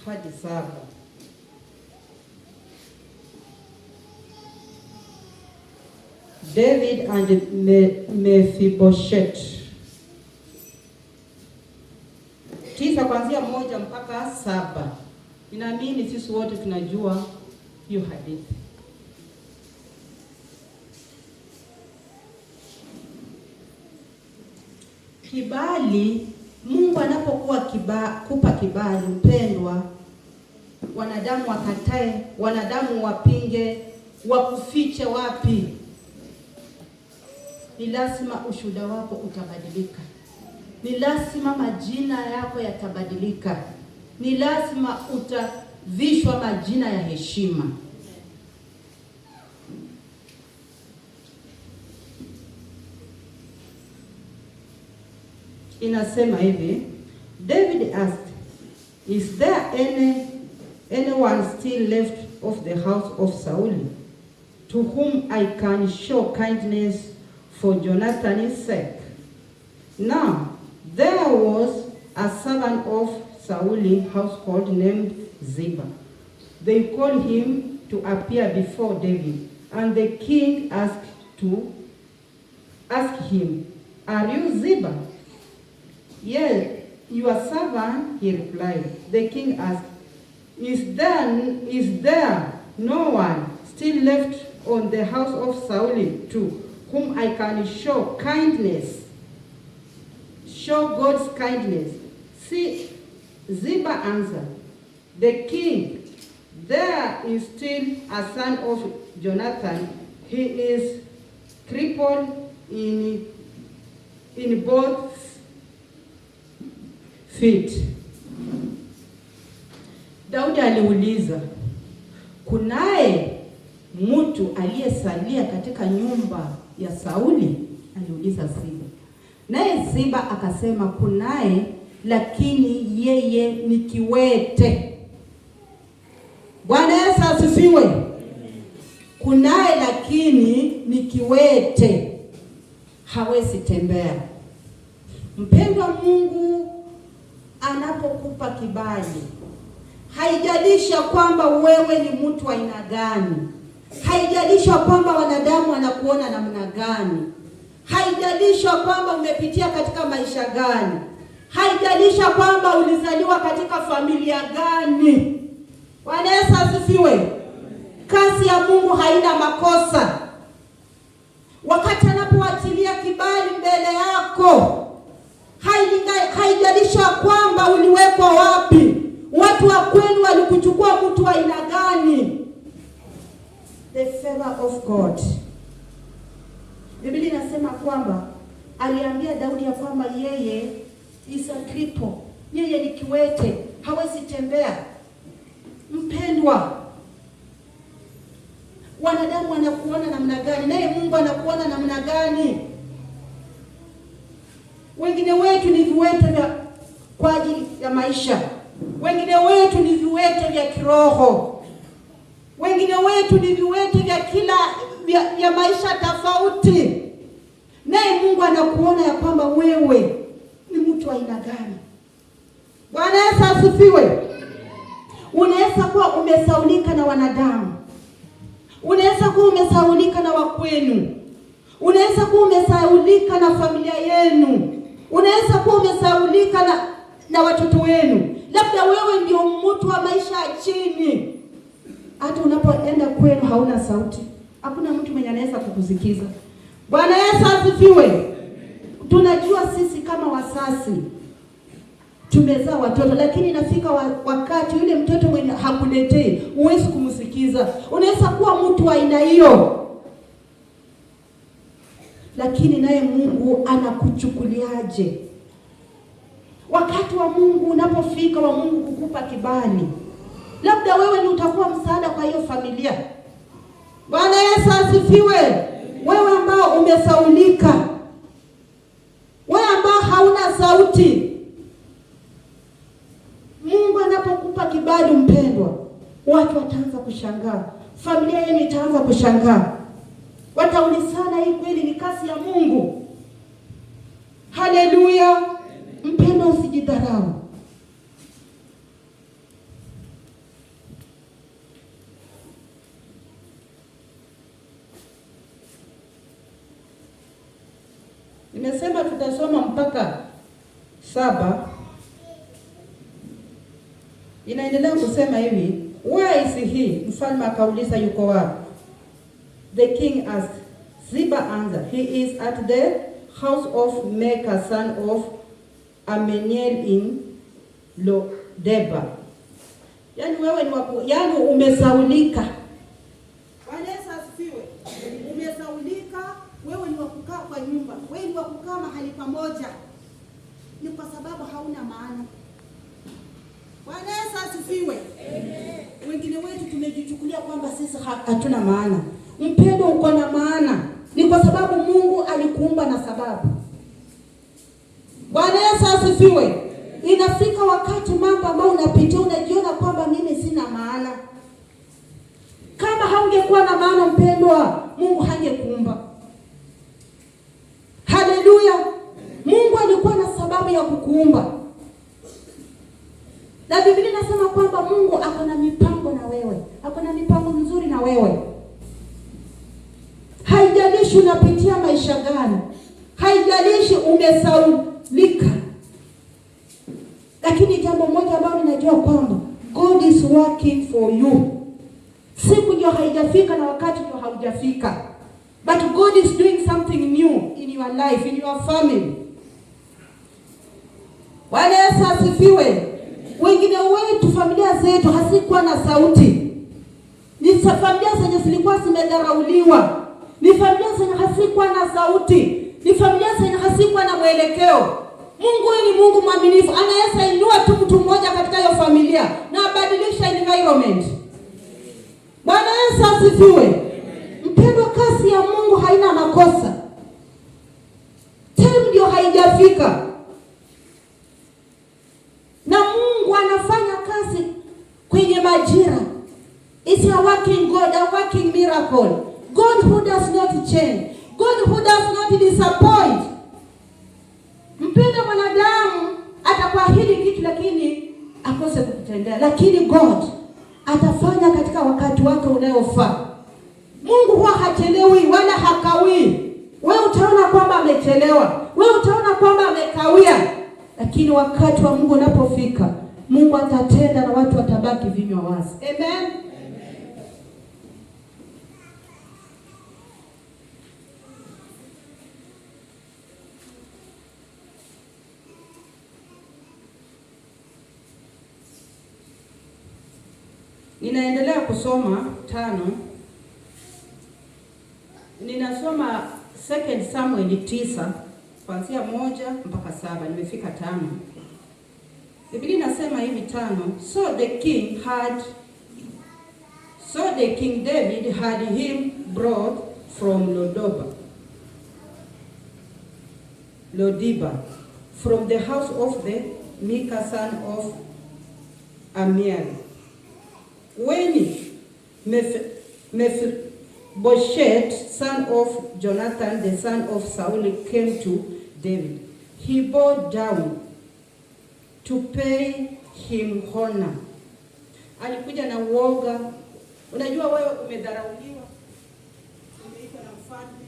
hadi 7. David and Mephibosheth. 9 kuanzia 1 mpaka 7. Ninaamini sisi wote tunajua hiyo hadithi. Kibali, Mungu anapokuwa kupa kibali, mpendwa, wanadamu wakatae, wanadamu wapinge, wakufiche wapi, ni lazima ushuhuda wako utabadilika. Ni lazima majina yako yatabadilika. Ni lazima utavishwa majina ya heshima. Inasema hivi, David asked, "Is there anyone still left of the house of Saul to whom I can show kindness for Jonathan's sake?" Now there was a servant of Saul's household named Ziba. They called him to appear before David, and the king asked him, "Are you Ziba?" "Yes, your servant," he replied. The king asked, Is there no one still left on the house of Saul to whom I can show kindness? Show God's kindness. See, Ziba answered the king, "There is still a son of Jonathan. He is crippled in both feet." Daudi aliuliza, kunaye mtu aliyesalia katika nyumba ya Sauli? Aliuliza Ziba. Naye Ziba akasema, kunaye, lakini yeye ni kiwete. Bwana Yesu asifiwe. Kunaye lakini ni kiwete, hawezi tembea. Mpendwa, Mungu anapokupa kibali Haijalisha kwamba wewe ni mtu wa aina gani. Haijalisha kwamba wanadamu wanakuona namna gani. Haijalisha kwamba umepitia katika maisha gani. Haijalisha kwamba ulizaliwa katika familia gani. Bwana Yesu asifiwe. Kazi ya Mungu haina makosa. Wakati anapoachilia kibali mbele yako, haijalisha kwamba uliwekwa wapi. Watu wa kwenu walikuchukua mtu wa aina gani. The favor of God. Biblia inasema kwamba aliambia Daudi ya kwamba yeye is a cripple. Yeye ni kiwete, hawezi tembea. Mpendwa, wanadamu wanakuona namna gani? Naye Mungu anakuona namna gani? Wengine wetu ni viwete vya kwa ajili ya maisha. Wengine wetu ni viwete vya kiroho. Wengine wetu ni viwete vya kila vya maisha tofauti. Naye Mungu anakuona ya kwamba wewe ni mtu wa aina gani. Bwana Yesu asifiwe. Unaweza kuwa umesaulika na wanadamu. Unaweza kuwa umesaulika na wakwenu. Unaweza kuwa umesaulika na familia yenu. Unaweza kuwa umesaulika na watoto wenu. Labda wewe ndio mtu wa maisha ya chini. Hata unapoenda kwenu hauna sauti. Hakuna mtu mwenye anaweza kukusikiza. Bwana Yesu asifiwe. Tunajua sisi kama wasasi tumezaa watoto, lakini inafika wakati yule mtoto mwenye hakuletei, huwezi kumsikiza. Unaweza kuwa mtu wa aina hiyo, lakini naye Mungu anakuchukuliaje? Wakati wa Mungu unapofika, wa Mungu kukupa kibali, labda wewe ni utakuwa msaada kwa hiyo familia. Bwana Yesu asifiwe. Wewe ambao umesaulika, wewe ambao hauna sauti, Mungu anapokupa kibali, mpendwa, watu wataanza kushangaa. Familia yenu itaanza kushangaa. Wataulizana, hii kweli ni kazi ya Mungu? Haleluya. Mpendwa, usijidharau. Nimesema tutasoma mpaka 7. Inaendelea kusema hivi, where is he? Mfalme akauliza, yuko wapi? The king asked. Ziba answered, he is at the house of Micah, son of Ammiel in Lo-debar. Yani wewe ni umesaulika. Bwana Yesu asifiwe. Umesaulika, wewe ni wakukaa kwa nyumba. Wewe ni wakukaa mahali pamoja. Ni kwa sababu hauna maana. Bwana Yesu asifiwe. Amen. Wengine wetu tumejichukulia kwamba sisi hatuna maana. Mpendo, uko na maana. Ni kwa sababu Mungu alikuumba na sababu. Bwana Yesu asifiwe. Inafika wakati mambo ambayo unapitia unajiona kwamba mimi sina maana. Kama haungekuwa na maana, mpendwa, Mungu hangekuumba. Haleluya. Mungu alikuwa na sababu ya kukuumba. Na Biblia inasema kwamba Mungu ako na mipango na wewe. Ako na mipango mizuri na wewe. Haijalishi unapitia maisha gani. Haijalishi umesaulika. Lakini jambo moja ambalo ninajua kwamba God is working for you. Siku ndio haijafika na wakati ndio haujafika. But God is doing something new in your life, in your family. Bwana Yesu asifiwe. Wengine wetu, familia zetu hazikuwa na sauti. Ni familia zenye zilikuwa zimedharauliwa. Ni familia zenye hazikuwa na sauti. Ni familia zenye hazikuwa na mwelekeo. Mungu ni Mungu mwaminifu. Anaweza inua tu mtu mmoja katika hiyo familia na abadilisha environment. Bwana Yesu asifiwe. Mpendwa, kazi ya Mungu haina makosa. Time ndio haijafika. Na Mungu anafanya kazi kwenye majira. It's a working God, a working miracle. God who does not change. God who does not disappoint. Mpenda mwanadamu atakuahidi kitu, lakini akose kukutendea, lakini God atafanya katika wakati wake unayofaa. Mungu huwa hachelewi wala hakawii. Wewe utaona kwamba amechelewa, wewe utaona kwamba amekawia, lakini wakati wa Mungu unapofika, Mungu atatenda na watu watabaki vinywa wazi. Amen. Ninaendelea kusoma 5. Ninasoma 2 Samuel 9 kuanzia 1 mpaka 7. Nimefika 5. Biblia inasema hivi 5. So the king David had him brought from Lodiba, from the house of the Micah son of Amiel. When Mephibosheth, son of Jonathan, the son of Saul, came to David, he bowed down to pay him honor. Alikuja na uoga. Unajua wewe umedharauliwa, umeitwa na mfalme,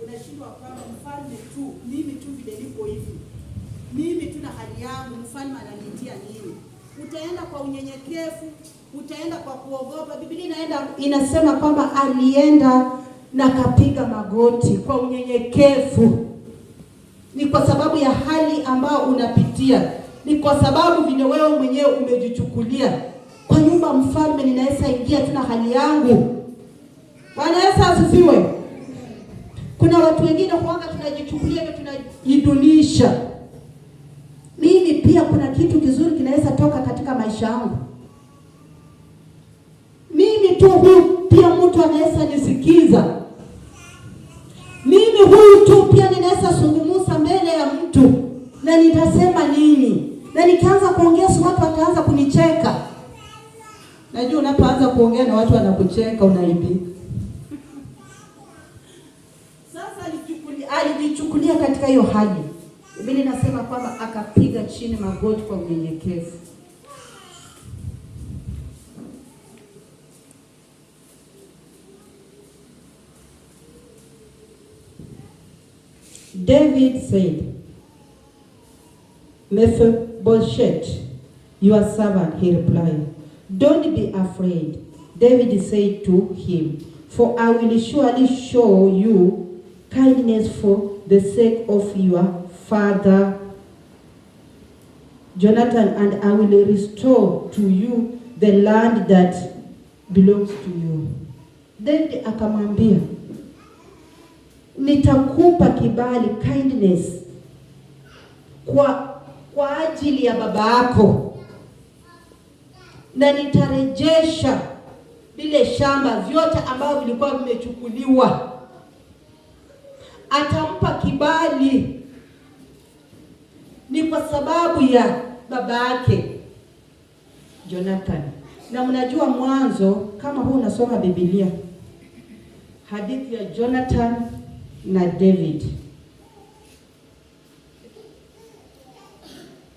unashindwa kama mfalme tu, mimi tu vile niko hivi, mimi tu na hali yangu, mfalme ananitia nini? Utaenda kwa unyenyekevu, utaenda kwa kuogopa. Biblia inasema kwamba alienda na kapiga magoti kwa unyenyekevu. Ni kwa sababu ya hali ambayo unapitia, ni kwa sababu vile wewe mwenyewe umejichukulia. Kwa nyumba mfalme ninaweza ingia tu na hali yangu. Bwana Yesu asifiwe. Kuna watu wengine huanga tunajichukulia na tunajidunisha. Mimi pia kuna kitu kizuri kinaweza toka katika maisha yangu. Mimi tu huyu pia mtu anaweza nisikiza. Mimi huyu tu pia ninaweza zungumza mbele ya mtu na nitasema nini? Na nikianza kuongea watu wataanza kunicheka. Najua unapoanza kuongea na watu wanakucheka unaibika. Sasa alijichukulia katika hiyo hali. Biblia inasema kwamba akapiga chini magoti kwa unyenyekevu. David said, Mephibosheth, your servant, he replied. Don't be afraid. David said to him, for I will surely show you kindness for the sake of your father Jonathan, and I will restore to you the land that belongs to you. David akamwambia, nitakupa kibali, kindness, kwa ajili ya baba yako, na nitarejesha vile shamba vyote ambavyo vilikuwa vimechukuliwa. Atampa kibali ni kwa sababu ya baba yake Jonathan. Na mnajua mwanzo, kama huu unasoma Biblia, hadithi ya Jonathan na David.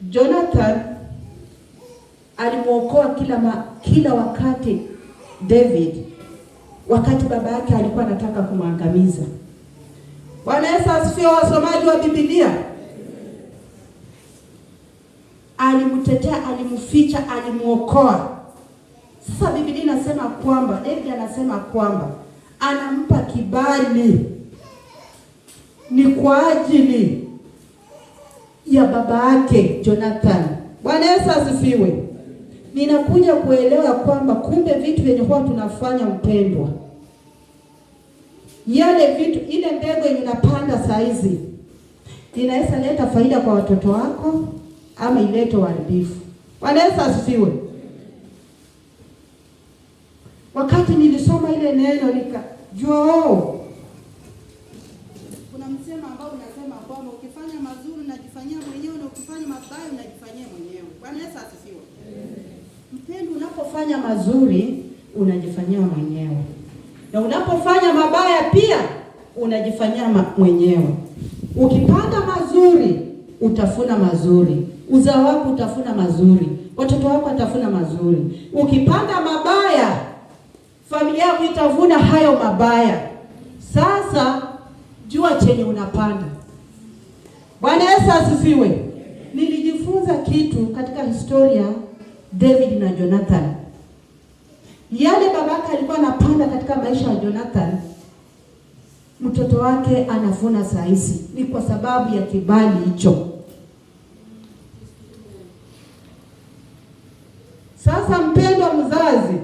Jonathan alimuokoa kila wakati David, wakati baba yake alikuwa anataka kumwangamiza. Bwana Yesu asifiwe, wasomaji wa Biblia. Alimtetea, alimficha, alimuokoa. Sasa Biblia inasema kwamba David anasema kwamba anampa kibali ni kwa ajili ya baba yake Jonathan. Bwana Yesu asifiwe. Ninakuja kuelewa kwamba kumbe vitu vyenye huwa tunafanya, mpendwa, yale vitu, ile mbegu yenye unapanda saa hizi inaweza leta faida kwa watoto wako ama ilete uharibifu. Bwana Yesu asifiwe. Wakati nilisoma ile neno nikajua kuna msemo ambao unasema kwamba ukifanya mazuri unajifanyia mwenyewe na ukifanya mabaya unajifanyia mwenyewe. Bwana Yesu asifiwe. Mpendwa, unapofanya mazuri unajifanyia mwenyewe, na unapofanya mabaya pia unajifanyia mwenyewe. Ukipanda mazuri utafuna mazuri, uzao wako utafuna mazuri. watoto wako watavuna mazuri. Ukipanda mabaya, familia yako itavuna hayo mabaya. Sasa jua chenye unapanda. Bwana Yesu asifiwe. Nilijifunza kitu katika historia David na Jonathan. Yale babaka alikuwa anapanda katika maisha ya Jonathan, mtoto wake anavuna saisi. Ni kwa sababu ya kibali hicho. Sasa mpendwa mzazi,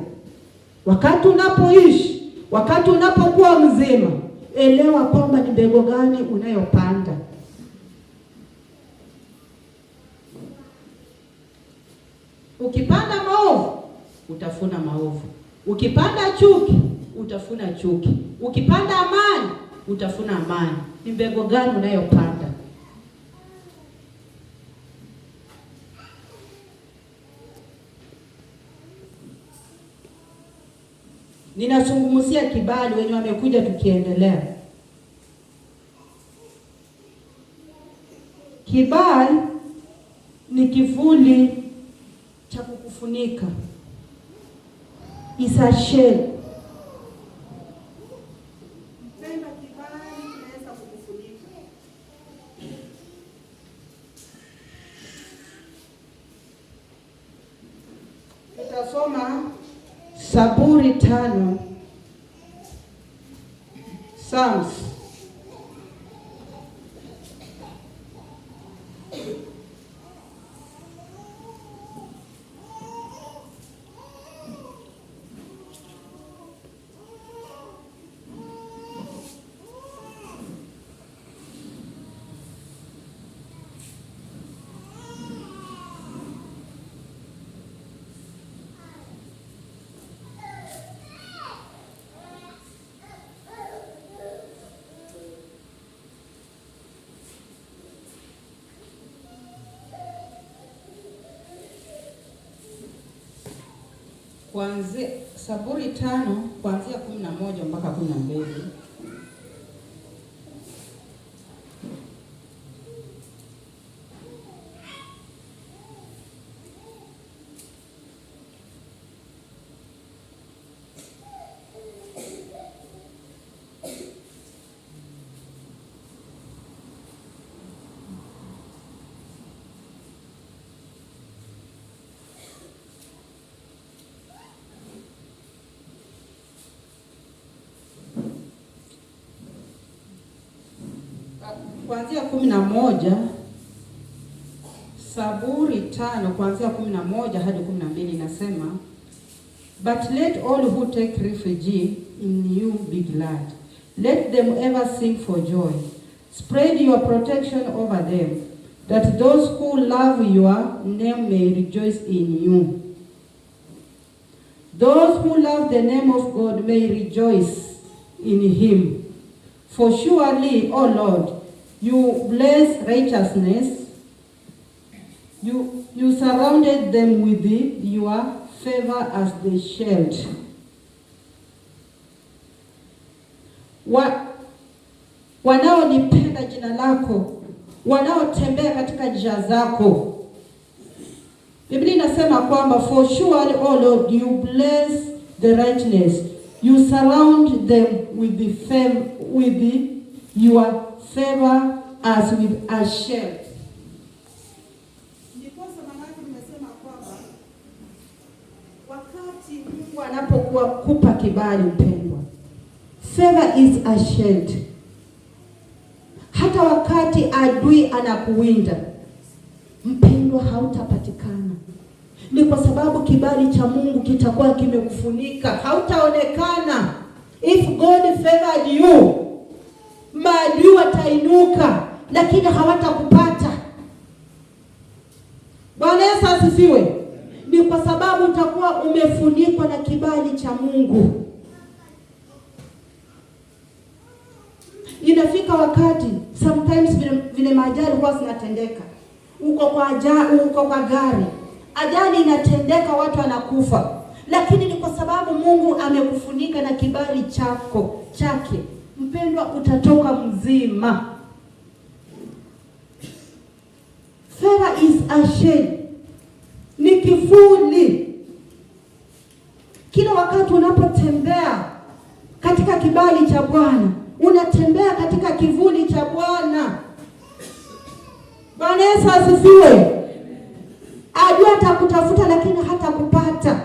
wakati unapoishi, wakati unapokuwa mzima, elewa kwamba ni mbegu gani unayopanda. Ukipanda maovu, utafuna maovu. Ukipanda chuki, utafuna chuki. Ukipanda amani, utafuna amani. Ni mbegu gani unayopanda? Ninazungumzia kibali wenye wamekuja tukiendelea. Kibali ni kivuli cha kukufunika. Is a shell. Mpenda kibali kinaweza kukufunika. Tutasoma Zaburi 5. Psalms. Kuanzia Zaburi 5 kuanzia 11 mpaka 12. Kuanzia 11, Zaburi 5 kuanzia 11 hadi 12 inasema, but let all who take refuge in you be glad. Let them ever sing for joy. Spread your protection over them, that those who love your name may rejoice in you. Those who love the name of God may rejoice in him. For surely, O Lord, you bless righteousness. You surrounded them with your favor as the shield. Wanaolipenda jina lako, wanaotembea katika njia zako. Biblia inasema kwamba for surely, O Lord, you bless the righteous. You surround them with your favor as with a shield. Ndiposa manake nimesema kwamba wakati Mungu anapokuwa kupa kibali, mpendwa, favor is a shield. Hata wakati adui anakuwinda, mpendwa, hautapatikana. Ni kwa sababu kibali cha Mungu kitakuwa kimekufunika, hautaonekana. If God favored you, maadui watainuka lakini hawatakupata. Bwana Yesu asifiwe. Ni kwa sababu utakuwa umefunikwa na kibali cha Mungu. Inafika wakati sometimes vile majali huwa zinatendeka. Uko kwa gari, ajali inatendeka, watu wanakufa, lakini ni kwa sababu Mungu amekufunika na kibali chake. Mpendwa, utatoka mzima. Favor is a shield. ni kivuli. Kila wakati unapotembea katika kibali cha Bwana, unatembea katika kivuli cha Bwana. Bwana Yesu asifiwe. Adui atakutafuta lakini hatakupata.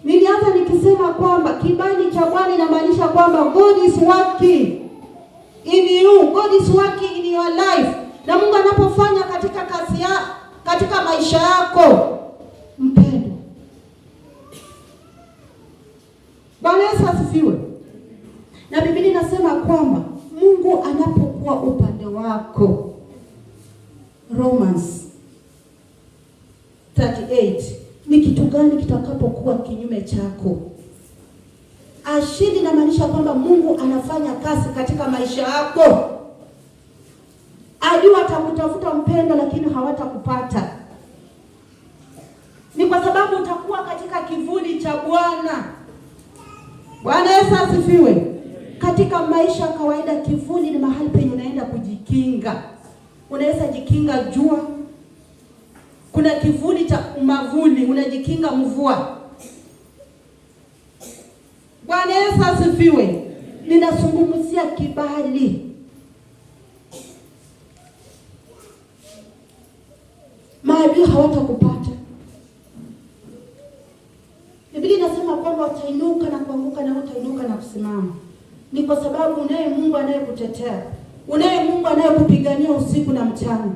Nilianza nikisema kwamba kibali cha Bwana inamaanisha kwamba God is working in you. God is working in your life. Na Mungu anapofanya katika kazi katika maisha yako, mpendwa. Bwana Yesu asifiwe. Na Biblia inasema kwamba Mungu anapokuwa upande wako, Romans 38, ni kitu gani kitakapokuwa kinyume chako? Ashindi inamaanisha kwamba Mungu anafanya kazi katika maisha yako. Adui atakutafuta mpendo, lakini hawatakupata. Ni kwa sababu utakuwa katika kivuli cha Bwana. Bwana Yesu asifiwe. Katika maisha kawaida, kivuli ni mahali penye unaenda kujikinga. Unaweza jikinga jua. Kuna kivuli cha mavuli, unajikinga mvua. Bwana Yesu asifiwe. Ninazungumzia kibali. Maadui hawatakupata. Biblia inasema kwamba utainuka na kuanguka na utainuka na kusimama. Ni kwa sababu unaye Mungu anayekutetea. Unaye Mungu anayekupigania usiku na mchana.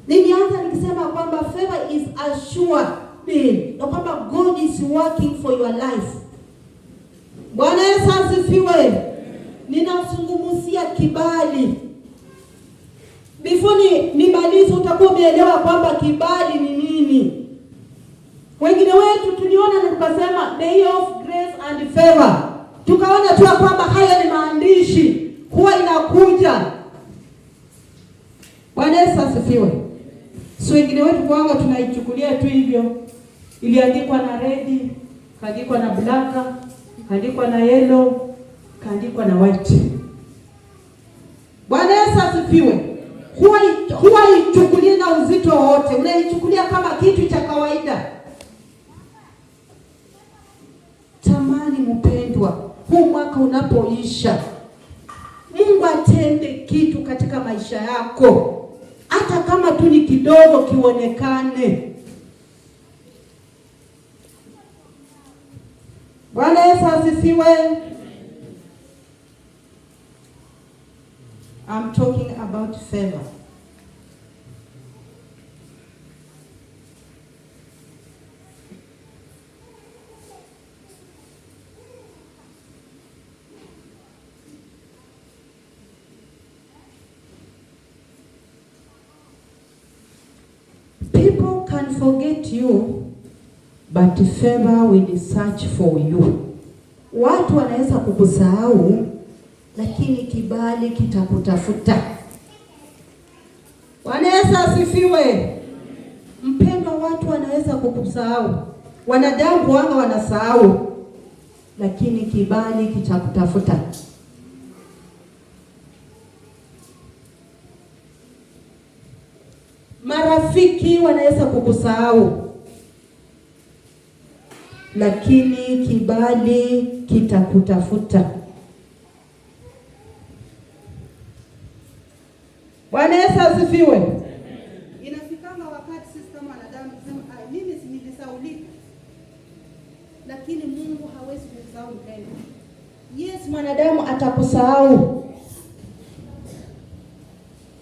Nilianza nikisema kwamba favor is assured being. Na kwamba God is working for your life. Bwana Yesu asifiwe. Ninazungumzia kibali. Before nimalize utakuwa umeelewa kwamba kibali ni nini. Wengine wetu tuliona na tukasema the year of grace and favor. Tukaona tu kwamba haya ni maandishi huwa inakuja. Bwana Yesu asifiwe. So wengine wetu kwanga tunaichukulia tu hivyo. Iliandikwa na red, kaandikwa na black, kaandikwa na yellow, kaandikwa na white. Bwana Yesu asifiwe. Huwa ichukulia na uzito wote. Unaichukulia kama kitu cha kawaida. Tamani mpendwa, huu mwaka unapoisha, Mungu atende kitu katika maisha yako. Hata kama tu ni kidogo kionekane. Bwana Yesu asifiwe. I'm talking about favor. People can forget you, but favor will search for you. Watu wanaweza kukusahau, lakini kibali kitakutafuta. Bwana Yesu asifiwe. Mpendwa, watu wanaweza kukusahau. Wanadamu wanga wanasahau, lakini kibali kitakutafuta. Marafiki wanaweza kukusahau, lakini kibali kitakutafuta. Bwana Yesu asifiwe. Inafikanga wakati sisi kama wanadamu kusema mimi si nilisaulika. Lakini Mungu hawezi kusahau tena. Yes, mwanadamu atakusahau.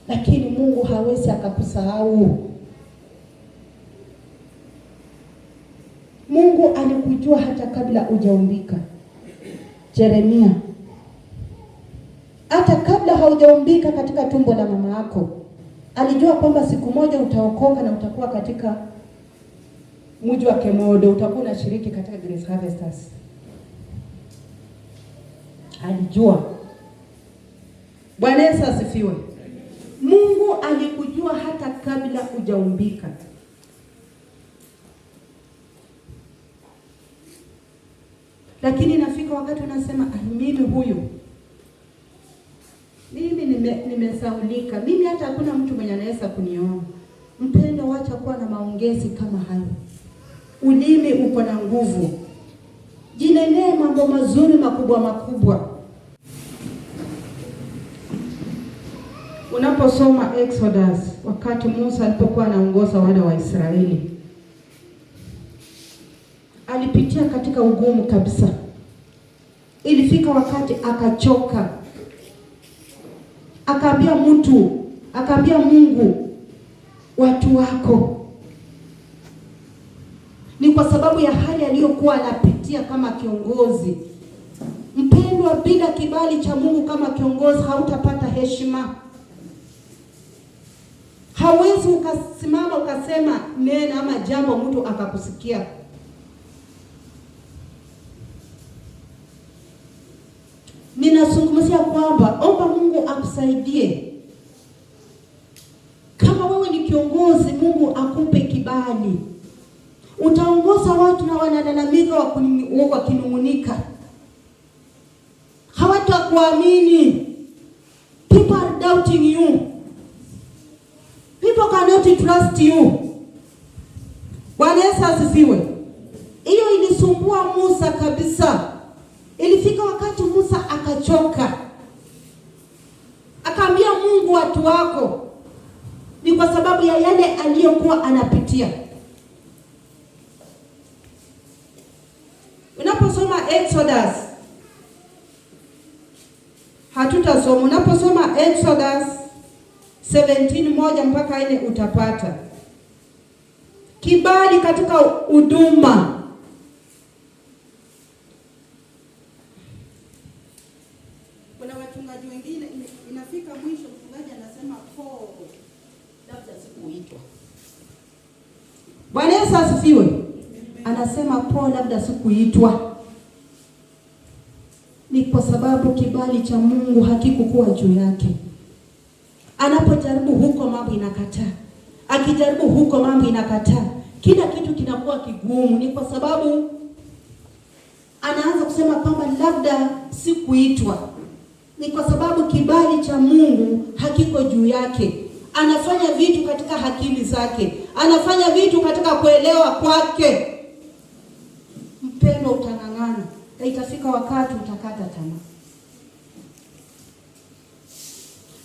Lakini Mungu hawezi akakusahau. Mungu alikujua hata kabla hujaumbika. Yeremia. Hata kabla haujaumbika katika tumbo la mama yako, alijua kwamba siku moja utaokoka na utakuwa katika mji wa Kemodo, utakuwa unashiriki katika Grace Harvesters. Alijua. Bwana Yesu asifiwe. Mungu alikujua hata kabla hujaumbika. Lakini nafika wakati unasema mimi huyu, mimi nimesaulika. Mimi hata hakuna mtu mwenye anaweza kuniona. Mpendo, wacha kuwa na maongezi kama hayo. Ulimi uko na nguvu. Jinenee mambo mazuri makubwa makubwa. Unaposoma Exodus, wakati Musa alipokuwa anaongoza wana wa Israeli, alipitia katika ugumu kabisa. Ilifika wakati akachoka. Akaambia Mungu, watu wako. Ni kwa sababu ya hali aliyokuwa anapitia kama kiongozi. Mpendwa, bila kibali cha Mungu kama kiongozi hautapata heshima. Hawezi ukasimama ukasema neno ama jambo mtu akakusikia. Ninazungumzia kwamba omba Mungu akusaidie. Kama wewe ni kiongozi, Mungu akupe kibali. Utaongoza watu na wanalalamika wakinung'unika. Hawatakuamini. People are doubting you. People cannot trust you. Bwana Yesu asifiwe. Hiyo ilisumbua Musa kabisa. Ilifika wakati Musa akachoka. Akaambia Mungu, watu wako. Ni kwa sababu ya yale aliyokuwa anapitia. Unaposoma Exodus, hatutasoma. Unaposoma Exodus 17:1 mpaka 4 utapata kibali katika huduma. Kuna wachungaji wengine inafika mwisho, mchungaji anasema labda sikuitwa. Bwana Yesu asifiwe. Anasema labda sikuitwa. Ni kwa sababu kibali cha Mungu hakikukuwa juu yake. Anapojaribu huko mambo inakataa. Akijaribu huko mambo inakataa. Kila kitu kinakuwa kigumu. Ni kwa sababu anaanza kusema kwamba labda sikuitwa. Ni kwa sababu kibali cha Mungu hakiko juu yake. Anafanya vitu katika akili zake. Anafanya vitu katika kuelewa kwake. Mpendo, utang'ang'ana. Na itafika wakati utakata tamaa.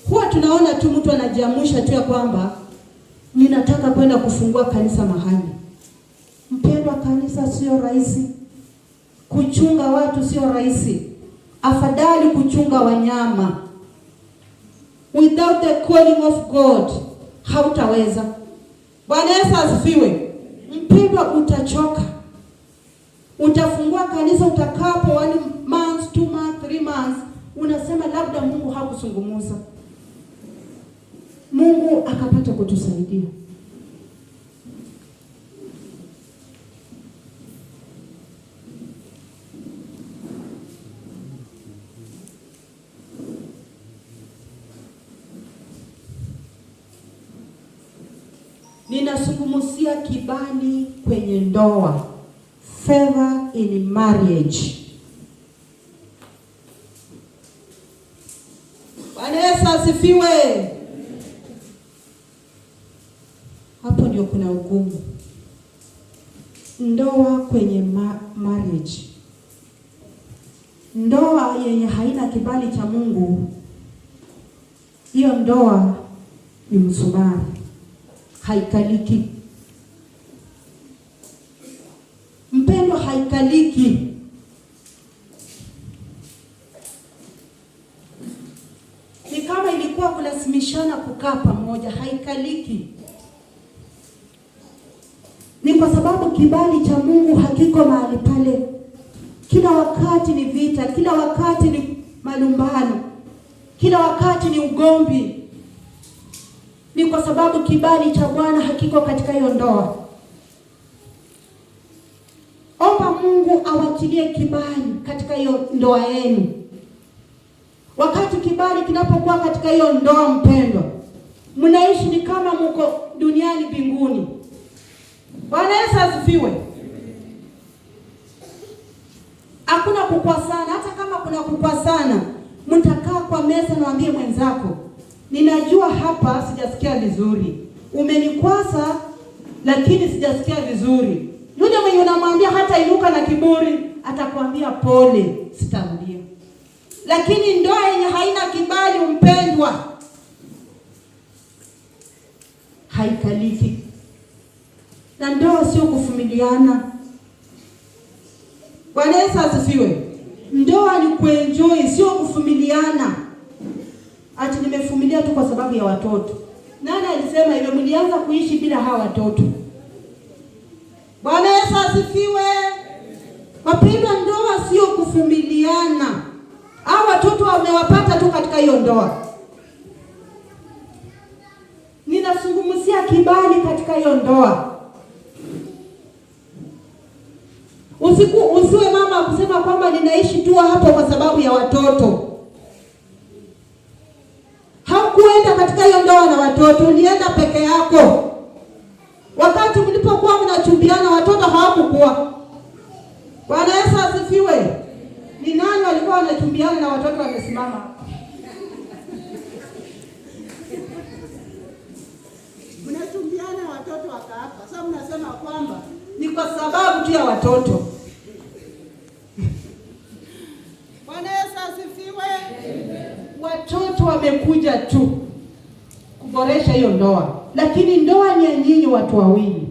Huwa tunaona tu mtu anajiamusha tu ya kwamba ninataka kwenda kufungua kanisa mahali. Mpendwa, kanisa sio rahisi. Kuchunga watu sio rahisi. Afadhali kuchunga wanyama. Without the calling of God, hautaweza. Bwana Yesu asifiwe. Mpendwa, utachoka. Utafungua kanisa utakapo 1 month, 2 months, 3 months, unasema labda Mungu hakuzungumza. Mungu akapata kutusaidia. Ninazungumzia kibali kwenye ndoa. Favor in marriage. Bwana Yesu asifiwe. Hapo ndio kuna ugumu. Ndoa kwenye marriage. Ndoa yenye haina kibali cha Mungu, hiyo ndoa ni msumari. Haikaliki. Mpendo, haikaliki. Ni kama ilikuwa kulazimishana kukaa pamoja, haikaliki. Ni kwa sababu kibali cha Mungu hakiko mahali pale. Kila wakati ni vita, kila wakati ni malumbano, kila wakati ni ugomvi. Ni kwa sababu kibali cha Bwana hakiko katika hiyo ndoa. Omba Mungu awachilie kibali katika hiyo ndoa yenu. Wakati kibali kinapokuwa katika hiyo ndoa, mpendwa, mnaishi ni kama mko duniani mbinguni. Bwana Yesu asifiwe. Hakuna kukwasana. Hata kama kuna kukwasana, mtakaa kwa meza na mwambie mwenzako, ninajua hapa sijasikia vizuri. umenikwaza lakini sijasikia vizuri. Yule mwenye unamwambia hata inuka na kiburi, atakwambia pole, sitarudia. Lakini ndoa yenye haina kibali, mpendwa, haikaliki. Na ndoa sio kuvumiliana. Bwana Yesu asifiwe. Ndoa ni kuenjoy, sio kuvumiliana. Ati nimevumilia tu kwa sababu ya watoto. Nani alisema hivyo? Mlianza kuishi bila hawa watoto. Bwana Yesu asifiwe. Wapendwa, ndoa sio kuvumiliana. Hao watoto wamewapata tu katika hiyo ndoa. Ninazungumzia kibali katika hiyo ndoa. Usiwe mama kusema kwamba ninaishi tu hapo kwa sababu ya watoto. Haukuenda katika hiyo ndoa na watoto, ulienda peke yako. Wakati mlipokuwa mnachumbiana, watoto hawakukuwa. Bwana Yesu asifiwe. Ni nani walikuwa wanachumbiana na watoto wamesimama? Mnachumbiana watoto wakaapa. Sasa mnasema kwamba ni kwa sababu tu ya watoto. Bwana Yesu asifiwe. Watoto wamekuja tu kuboresha hiyo ndoa, lakini ndoa ni ya nyinyi watu wawili.